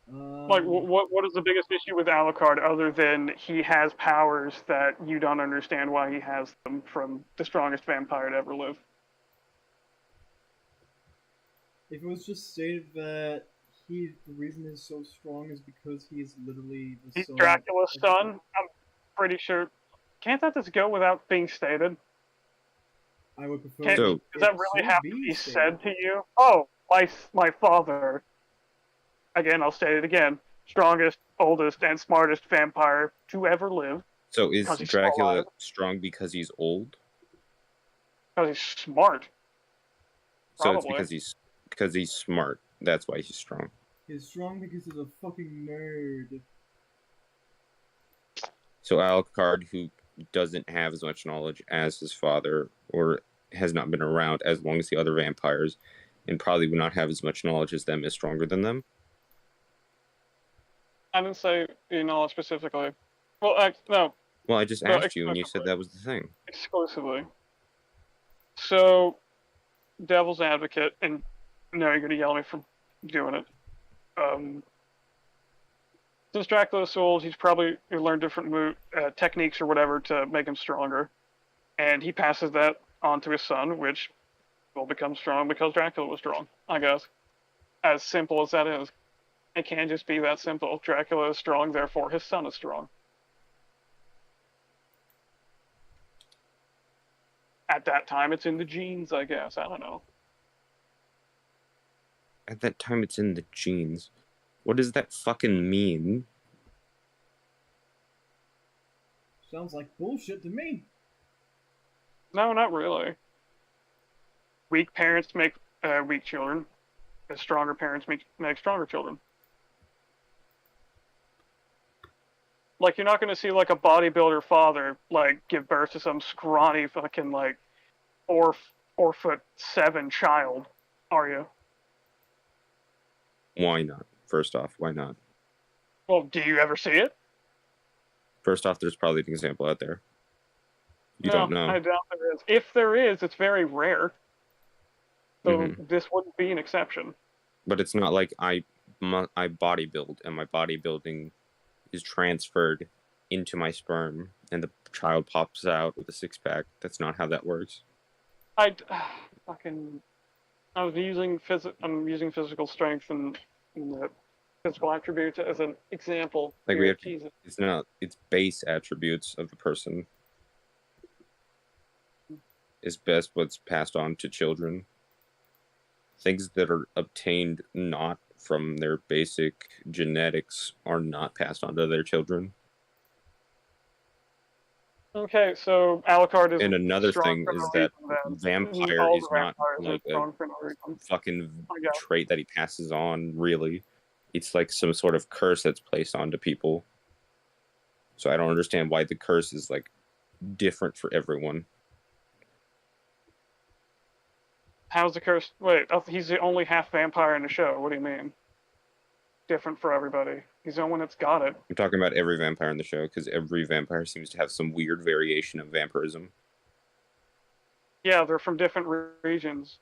Like, what is the biggest issue with Alucard other than he has powers that you don't understand why he has them from the strongest vampire to ever live? If it was just stated that the reason he's so strong is because he is literally the son. Dracula's son? I'm pretty sure. Can't that just go without being stated? I would prefer. Does that really have to be said to you? Oh, my father. Again, I'll state it again. Strongest, oldest, and smartest vampire to ever live. So is Dracula strong because he's old? Because he's smart. Probably. So it's because he's smart. That's why he's strong. He's strong because he's a fucking nerd. So Alucard, who doesn't have as much knowledge as his father, or has not been around as long as the other vampires, and probably would not have as much knowledge as them, is stronger than them? I didn't say knowledge specifically. Well, no. Well, I just asked you, and you said that was the thing. Exclusively. So, devil's advocate, and No, you're gonna yell at me for doing it. Since Dracula's so old, he's probably learned different techniques or whatever to make him stronger, and he passes that on to his son, which will become strong because Dracula was strong. I guess, as simple as that is, it can't just be that simple. Dracula is strong, therefore his son is strong. At that time, it's in the genes, I guess. I don't know. At that time, it's in the genes. What does that fucking mean? Sounds like bullshit to me. No, not really. Weak parents make weak children. Stronger parents make stronger children. Like, you're not going to see, like, a bodybuilder father, like, give birth to some scrawny fucking, like, 4'7" child, are you? Why not? First off, why not? Well, do you ever see it? First off, there's probably an example out there. You don't know. I doubt there is. If there is, it's very rare. So this wouldn't be an exception. But it's not like I bodybuild, and my bodybuilding is transferred into my sperm, and the child pops out with a six-pack. That's not how that works. I'm using physical strength and the physical attributes as an example. Like it's base attributes of the person is best what's passed on to children. Things that are obtained not from their basic genetics are not passed on to their children. Okay, so Alucard is. And another thing is that vampire is not like a fucking trait that he passes on, really. It's like some sort of curse that's placed onto people. So I don't understand why the curse is like different for everyone. How's the curse? Wait, he's the only half vampire in the show. What do you mean? Different for everybody. He's the only one that's got it. I'm talking about every vampire in the show, because every vampire seems to have some weird variation of vampirism. Yeah, they're from different regions.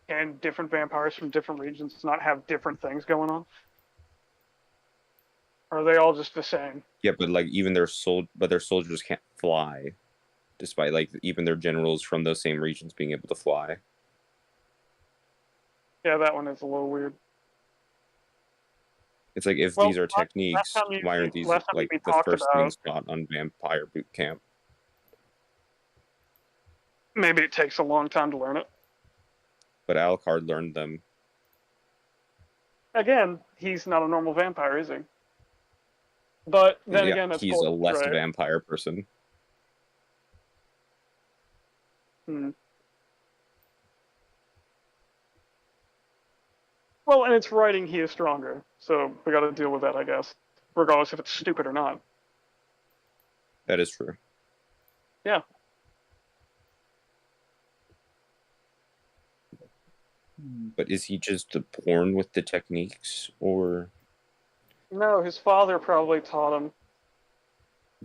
Can different vampires from different regions not have different things going on? Or are they all just the same? Yeah, but like even their soldiers can't fly, despite like even their generals from those same regions being able to fly. Yeah, that one is a little weird. It's like, if these are techniques, why aren't these like the first things taught on Vampire Boot Camp? Maybe it takes a long time to learn it. But Alucard learned them. Again, he's not a normal vampire, is he? But then again, that's he's a less vampire person. Well, in its writing, he is stronger, so we got to deal with that, I guess, regardless if it's stupid or not. That is true. Yeah. But is he just born with the techniques, or? No, his father probably taught him.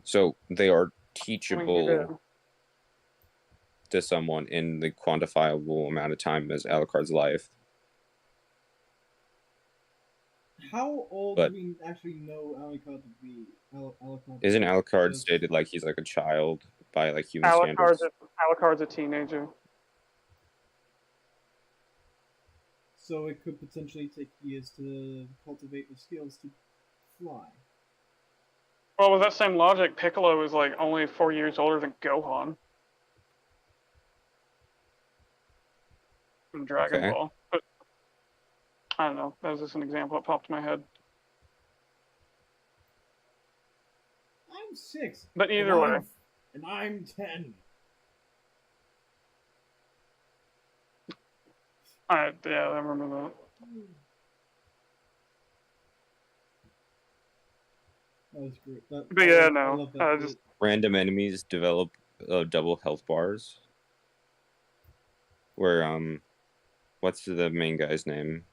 So they are teachable to someone in the quantifiable amount of time as Alucard's life. How old do we actually know Alucard to be? Isn't Alucard stated like he's like a child by like human standards? Alucard's a teenager. So it could potentially take years to cultivate the skills to fly. Well, with that same logic, Piccolo is like only 4 years older than Gohan from Dragon Ball. But I don't know. That was just an example that popped in my head. I'm 6. But either way. And I'm 10. Yeah, I remember that. That was great. But yeah, no. Just random enemies develop double health bars. Where what's the main guy's name?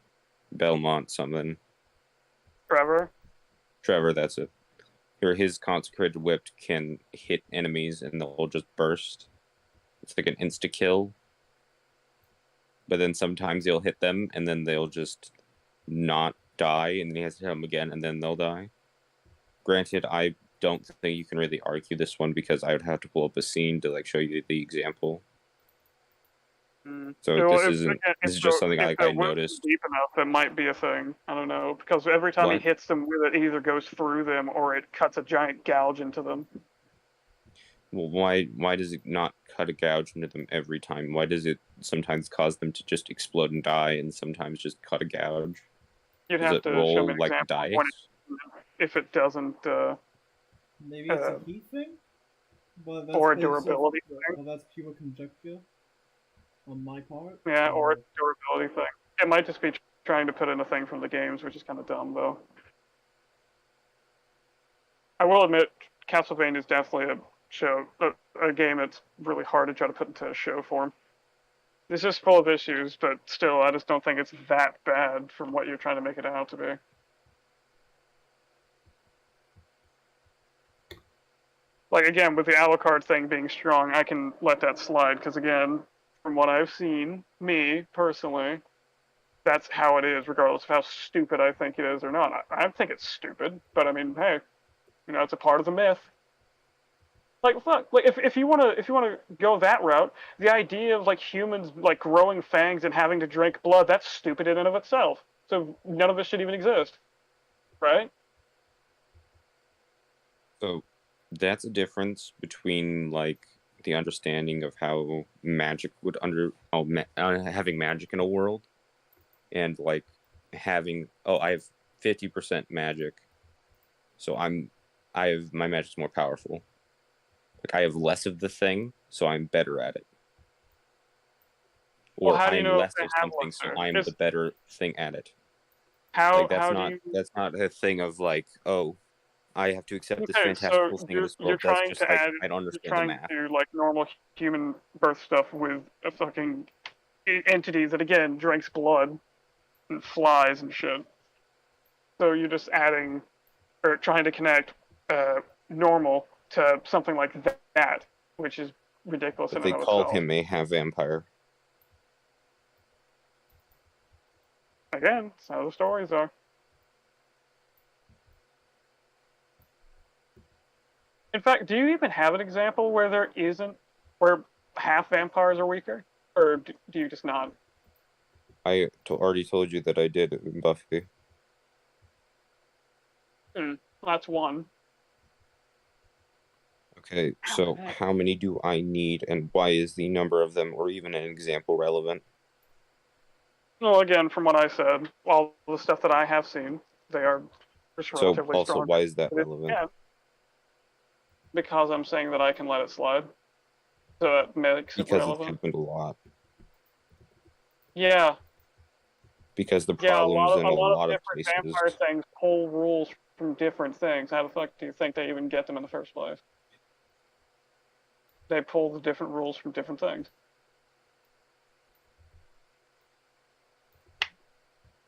Belmont something. Trevor, that's it. Where his consecrated whip can hit enemies and they'll just burst. It's like an insta kill. but then sometimes he'll hit them, and then they'll just not die, and then he has to hit them again, and then they'll die. Granted, I don't think you can really argue this one because I would have to pull up a scene to like show you the example. So well, this is just something I noticed. Deep enough, it might be a thing. I don't know, because every time he hits them with it, either goes through them or it cuts a giant gouge into them. Well, why does it not cut a gouge into them every time? Why does it sometimes cause them to just explode and die, and sometimes just cut a gouge? You'd have to show me an example if it doesn't. Maybe it's a heat thing, but that's or a durability thing. Well, that's pure conjecture on my part. Yeah, or a durability thing. It might just be trying to put in a thing from the games, which is kind of dumb, though. I will admit, Castlevania is definitely a game that's really hard to try to put into a show form. It's just full of issues, but still, I just don't think it's that bad from what you're trying to make it out to be. Like, again, with the Alucard thing being strong, I can let that slide, because again, from what I've seen, me, personally, that's how it is, regardless of how stupid I think it is or not. I think it's stupid, but I mean, hey, you know, it's a part of the myth. Like, fuck, like, if you wanna go that route, the idea of, like, humans, like, growing fangs and having to drink blood, that's stupid in and of itself. So none of it should even exist. Right? So that's a difference between, like, the understanding of how magic would having magic in a world, and like having I have 50% magic, so my magic's more powerful. Like, I have less of the thing, so I'm better at it. Or I'm less of something, so I'm the better thing at it. How? Like, that's not a thing of like, oh, I have to accept this fantastical thing in this world. That's just like, I don't understand the math. You're trying to do like normal human birth stuff with a fucking entity that again drinks blood and flies and shit. So you're just adding or trying to connect normal to something like that, which is ridiculous. But they call him a half vampire. Again, that's how the stories are. In fact, do you even have an example where where half vampires are weaker? Or do you just not? I already told you that I did in Buffy. That's one. Okay, so how many do I need, and why is the number of them, or even an example, relevant? Well, again, from what I said, all the stuff that I have seen, they are just relatively strong. So also, why is that relevant? Yeah. Because I'm saying that I can let it slide. So that makes it relevant. Because it's happened a lot. Yeah. Because the problems in a lot of places. Vampire things pull rules from different things. How the fuck do you think they even get them in the first place? They pull the different rules from different things.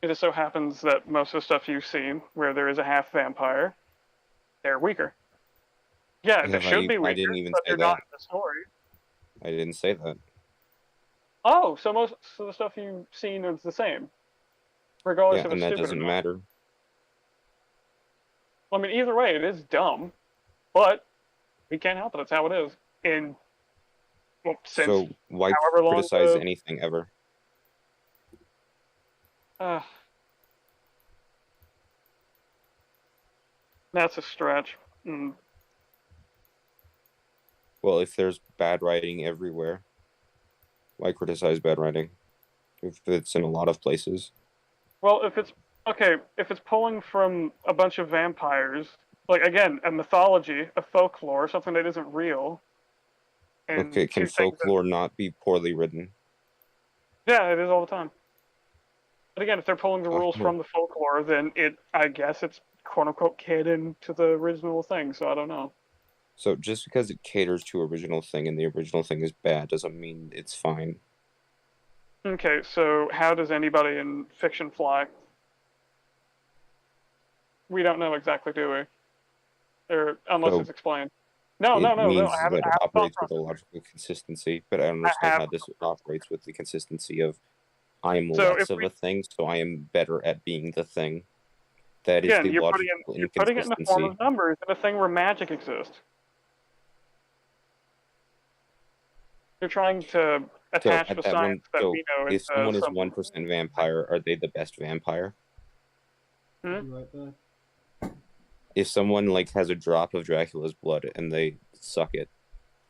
It just so happens that most of the stuff you've seen, where there is a half vampire, they're weaker. Yeah, they should be weaker, I didn't even but say they're that. not in the story. I didn't say that. Oh, so most of the stuff you've seen is the same, regardless of it's stupid. And that doesn't matter. Well, I mean, either way, it is dumb, but we can't help it. That's how it is. So why criticize anything ever? That's a stretch. Well, if there's bad writing everywhere, why criticize bad writing? If it's in a lot of places. Well, if it's pulling from a bunch of vampires, like again, a mythology, a folklore, something that isn't real. Okay, can folklore not be poorly written? Yeah, it is all the time. But again, if they're pulling the rules from the folklore, then I guess it's quote-unquote canon to the original thing, so I don't know. So just because it caters to original thing and the original thing is bad doesn't mean it's fine. Okay, so how does anybody in fiction fly? We don't know exactly, do we? Or unless it's explained. No. It means that it operates with a logical consistency, but I don't understand how this operates with the consistency of I am less of a thing, so I am better at being the thing. That is the logical inconsistency. You're putting it in the form of numbers in a thing where magic exists. You're trying to attach the science that we know. If someone is 1% vampire, are they the best vampire? If someone has a drop of Dracula's blood and they suck it,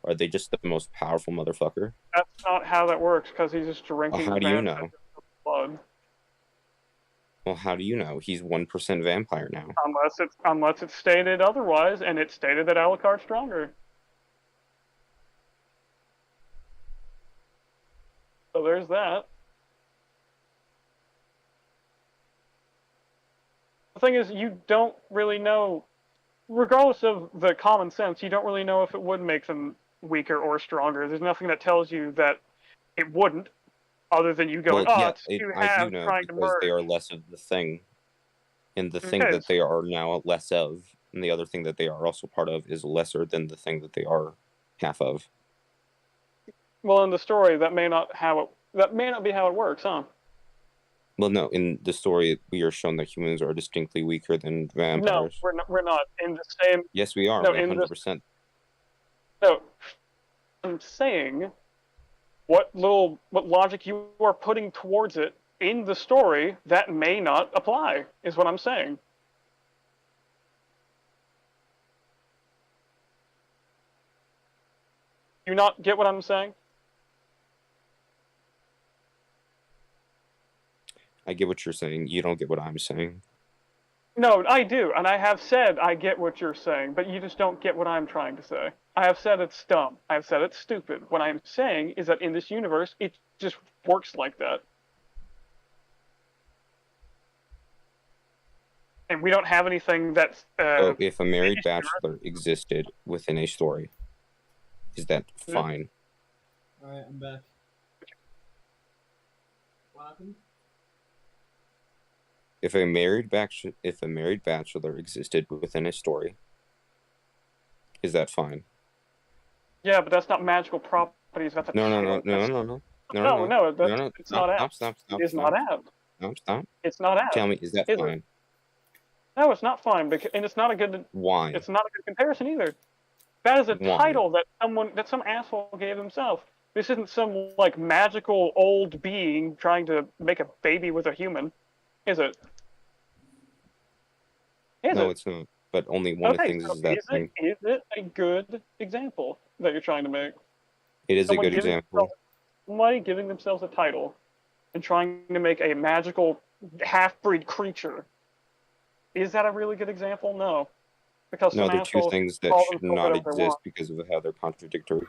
are they just the most powerful motherfucker? That's not how that works, because he's just drinking how do you know? Blood. Well, how do you know? He's 1% vampire now. Unless it's stated otherwise, and it's stated that Alucard's stronger. So there's that. The thing is, you don't really know, regardless of the common sense, you don't really know if it would make them weaker or stronger. There's nothing that tells you that it wouldn't, other than you going, it's too half trying to merge. They are less of the thing. And the thing that they are now less of, and the other thing that they are also part of, is lesser than the thing that they are half of. Well, in the story, that may not be how it works, huh? Well, no. In the story, we are shown that humans are distinctly weaker than vampires. No, we're not. In the same. Yes, we are. No, 100%. No, I'm saying, what logic you are putting towards it in the story that may not apply is what I'm saying. You not get what I'm saying? I get what you're saying. You don't get what I'm saying. No, I do, and I have said I get what you're saying, but you just don't get what I'm trying to say. I have said it's dumb. I have said it's stupid. What I'm saying is that in this universe, it just works like that. And we don't have anything that's... So if a married bachelor existed within a story, is that fine? Alright, I'm back. What happened? If a married bachelor existed within a story, is that fine? Yeah, but that's not magical properties. That's No, it's not out. Stop. It's not out. No, stop. It's not out. Tell me, is that fine? No, it's not fine, and it's not a good. Why? It's not a good comparison either. That is a title that some asshole gave himself. This isn't some magical old being trying to make a baby with a human, is it? No, it's not. But only one of the things is that thing. Is it a good example that you're trying to make? It is a good example. Somebody giving themselves a title and trying to make a magical half-breed creature. Is that a really good example? No. Because no, they're two things that should not exist because of how they're contradictory.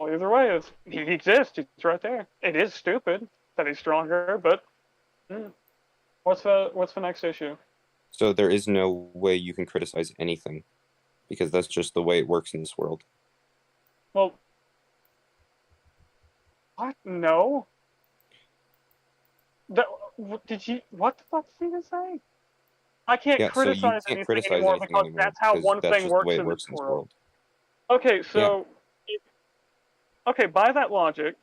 Well, either way, he exists. It's right there. It is stupid that he's stronger, but what's the next issue? So there is no way you can criticize anything, because that's just the way it works in this world. Well, what? No. What the fuck did you say? I can't criticize anything anymore because that's how one thing works in this world. Okay, so okay, by that logic,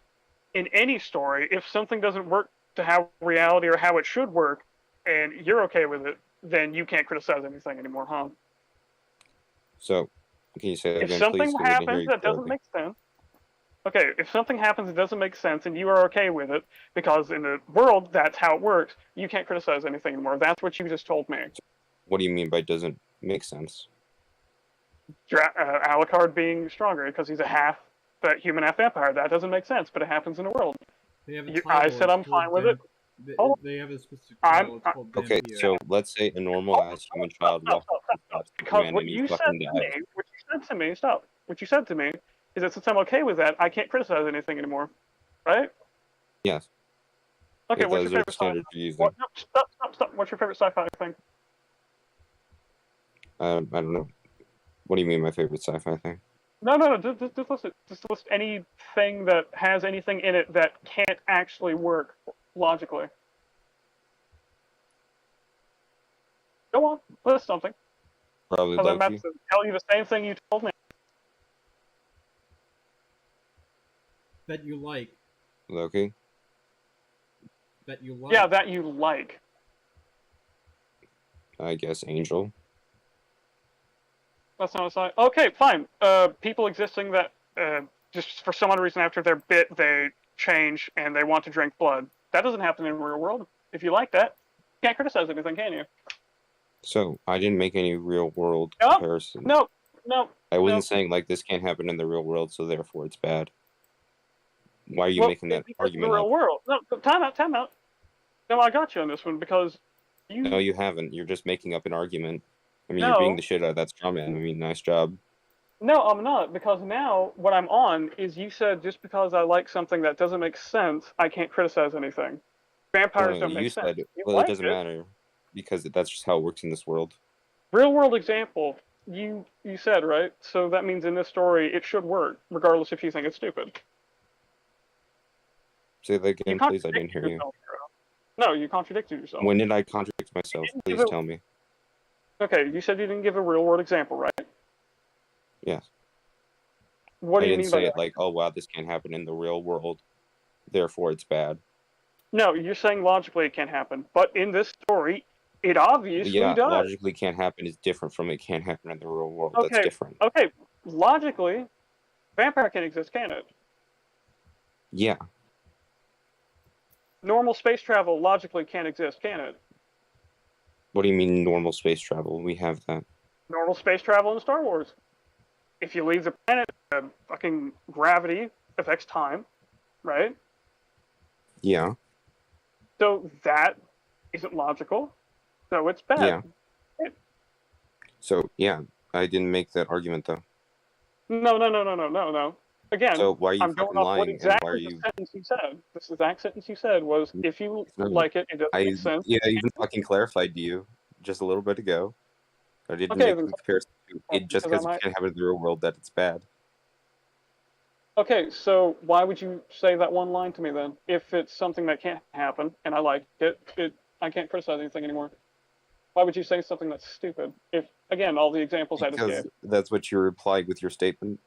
in any story, if something doesn't work to how reality or how it should work, and you're okay with it, then you can't criticize anything anymore, huh? So, can you say that again, please? If something happens that doesn't make sense, okay, if something happens that doesn't make sense and you are okay with it, because in the world that's how it works, you can't criticize anything anymore. That's what you just told me. What do you mean by doesn't make sense? Alucard being stronger because he's a half human, half vampire. That doesn't make sense, but it happens in the world. I said I'm fine with it. They have a specific title. It's called okay, so let's say a normal-ass human child walks up to a man and you fucking die. What you said to me is that since I'm okay with that, I can't criticize anything anymore, right? Yes. Okay, what's your favorite sci-fi? Stop. What's your favorite sci-fi thing? I don't know. What do you mean my favorite sci-fi thing? No. Just list anything that has anything in it that can't actually work logically. Go on, list something. Probably Loki. I'm about to tell you the same thing you told me. That you like. Loki. That you like. Yeah, that you like. I guess Angel. That's not a sign. Okay, fine. People existing that just for some odd reason after they're bit, they change and they want to drink blood. That doesn't happen in the real world. If you like that, you can't criticize anything, can you? So I didn't make any real world comparisons. No. I wasn't saying like this can't happen in the real world, so therefore it's bad. Why are you making that argument? In the real world. No, time out. No, I got you on this one because you. No, you haven't. You're just making up an argument. I mean, you're beating the shit out of that straw man. I mean, nice job. No, I'm not, because now what I'm on is you said just because I like something that doesn't make sense, I can't criticize anything. Vampires don't make sense. Well, it doesn't matter, because that's just how it works in this world. Real world example, you said, right? So that means in this story it should work, regardless if you think it's stupid. Say that again, please. I didn't hear you. No, you contradicted yourself. When did I contradict myself? Please tell me. Okay, you said you didn't give a real world example, right? Yes. What do you mean by that? I didn't say it like, oh wow, this can't happen in the real world, therefore it's bad. No, you're saying logically it can't happen, but in this story, it obviously does. Yeah, logically can't happen is different from it can't happen in the real world. Okay. That's different. Okay, logically, vampire can exist, can it? Yeah. Normal space travel logically can't exist, can it? What do you mean normal space travel? We have that. Normal space travel in Star Wars. If you leave the planet, fucking gravity affects time, right? Yeah. So that isn't logical. So it's bad. Yeah. So, yeah, I didn't make that argument, though. No. Again, so why are you I'm going off what exactly the sentence you said. This exact sentence you said was, if you like it, it doesn't make sense. Yeah, I even fucking clarified to you just a little bit ago. I didn't make a comparison to it just because it can't happen in the real world that it's bad. Okay, so why would you say that one line to me then? If it's something that can't happen and I like it, I can't criticize anything anymore. Why would you say something that's stupid? If, again, all the examples I just gave. That's what you're implying with your statement.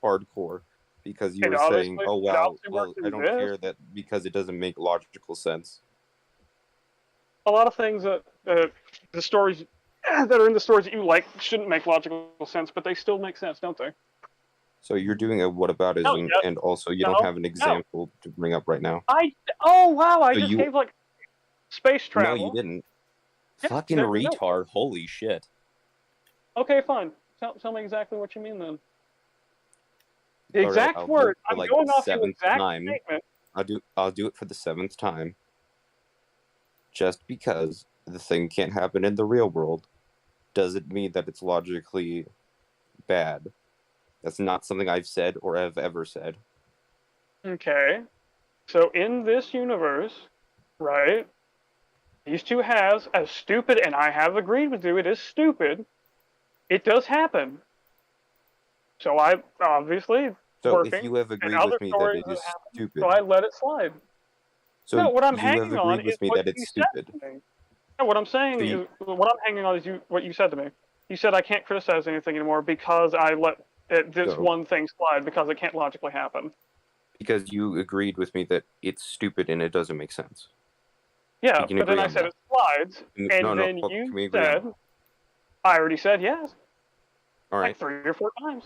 Hardcore. Because you were saying, oh wow, well, I don't care that because it doesn't make logical sense. A lot of things that the stories that are in the stories that you like shouldn't make logical sense, but they still make sense, don't they? So you're doing a whataboutism, and also you don't have an example to bring up right now. Oh wow, I just gave like space travel. No, you didn't. Yeah, fucking retard! Holy shit. Okay, fine. Tell me exactly what you mean then. The exact word. I'm going off the exact statement. I'll do it for the 7th time. Just because the thing can't happen in the real world doesn't mean that it's logically bad. That's not something I've said or have ever said. Okay. So in this universe, right, these two halves, as stupid, and I have agreed with you, it is stupid, it does happen. So I obviously if you have agreed with me that it is stupid. So I let it slide. So no, what I'm hanging on is what you said to me. No, what I'm saying is what I'm hanging on is what you said to me. You said I can't criticize anything anymore because I let this one thing slide because it can't logically happen. Because you agreed with me that it's stupid and it doesn't make sense. Yeah, but then I said it slides, and then you said, I already said yes. All right. Like 3 or 4 times.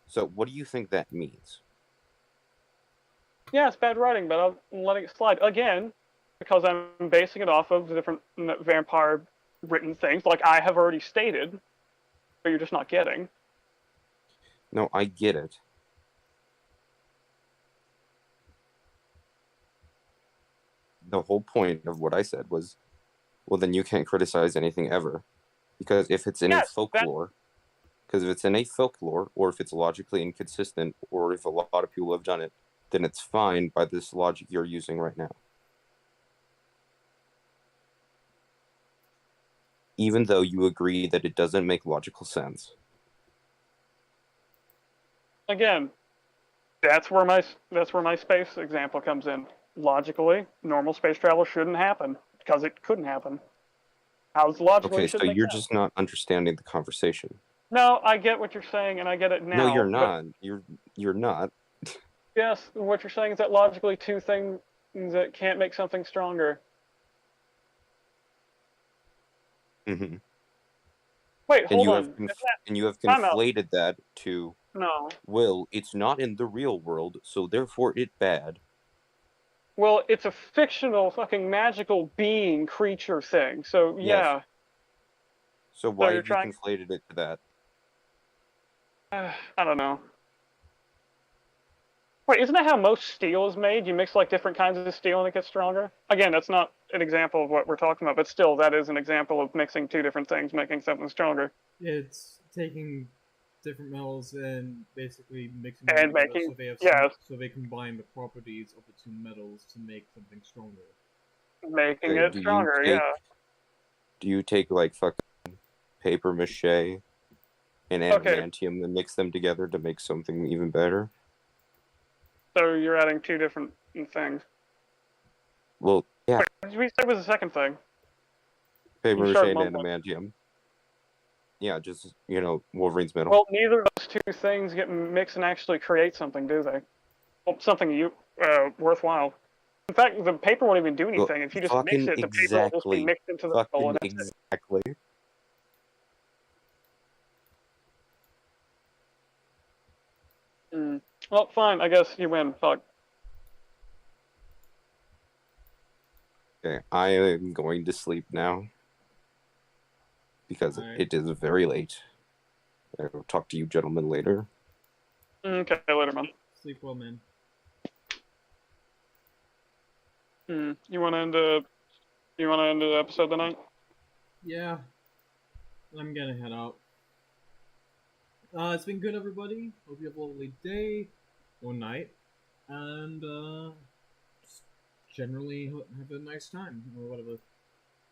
So what do you think that means? Yeah, it's bad writing, but I'm letting it slide. Again, because I'm basing it off of the different vampire written things, like I have already stated, but you're just not getting. No, I get it. The whole point of what I said was, well, then you can't criticize anything ever. Because if it's in a folklore, or if it's logically inconsistent, or if a lot of people have done it, then it's fine by this logic you're using right now. Even though you agree that it doesn't make logical sense. Again, that's where my space example comes in. Logically, normal space travel shouldn't happen because it couldn't happen. How's logically? Okay, so you're just not understanding the conversation. No, I get what you're saying, and I get it now. No, you're not. You're not. Yes, what you're saying is that logically two things that can't make something stronger. Mm-hmm. Wait, hold on. And you have Time out. conflated that to, No. well, it's not in the real world, so therefore it's bad. Well, it's a fictional fucking magical being creature thing. So Yes. yeah. So why have you conflated it to that? I don't know. Wait, isn't that how most steel is made? You mix like different kinds of steel and it gets stronger? Again, that's not an example of what we're talking about, but still, that is an example of mixing two different things, making something stronger. It's taking different metals and basically mixing them together so they combine the properties of the two metals to make something stronger. Making it stronger, yeah. Do you take like fucking paper mache and adamantium and mix them together to make something even better? So you're adding two different things. Well, yeah. Wait, what did we say was the second thing? Paper mache and adamantium. Yeah, just, Wolverine's metal. Well, neither of those two things get mixed and actually create something, do they? Well, worthwhile. In fact, the paper won't even do anything. If you just mix it, the paper will just be mixed into the metal. And exactly. Well, fine. I guess you win. Fuck. Okay, I am going to sleep now. Because it is very late. I will talk to you gentlemen later. Okay, later, man. Sleep well, man. You want to end the episode tonight? Yeah. I'm gonna head out. It's been good, everybody. Hope you have a lovely day or night, and just generally have a nice time or whatever.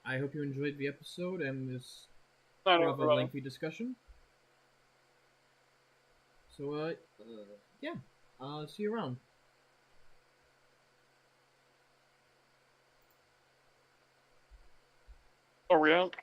I hope you enjoyed the episode and this rather lengthy discussion. So, yeah. See you around. Are we out?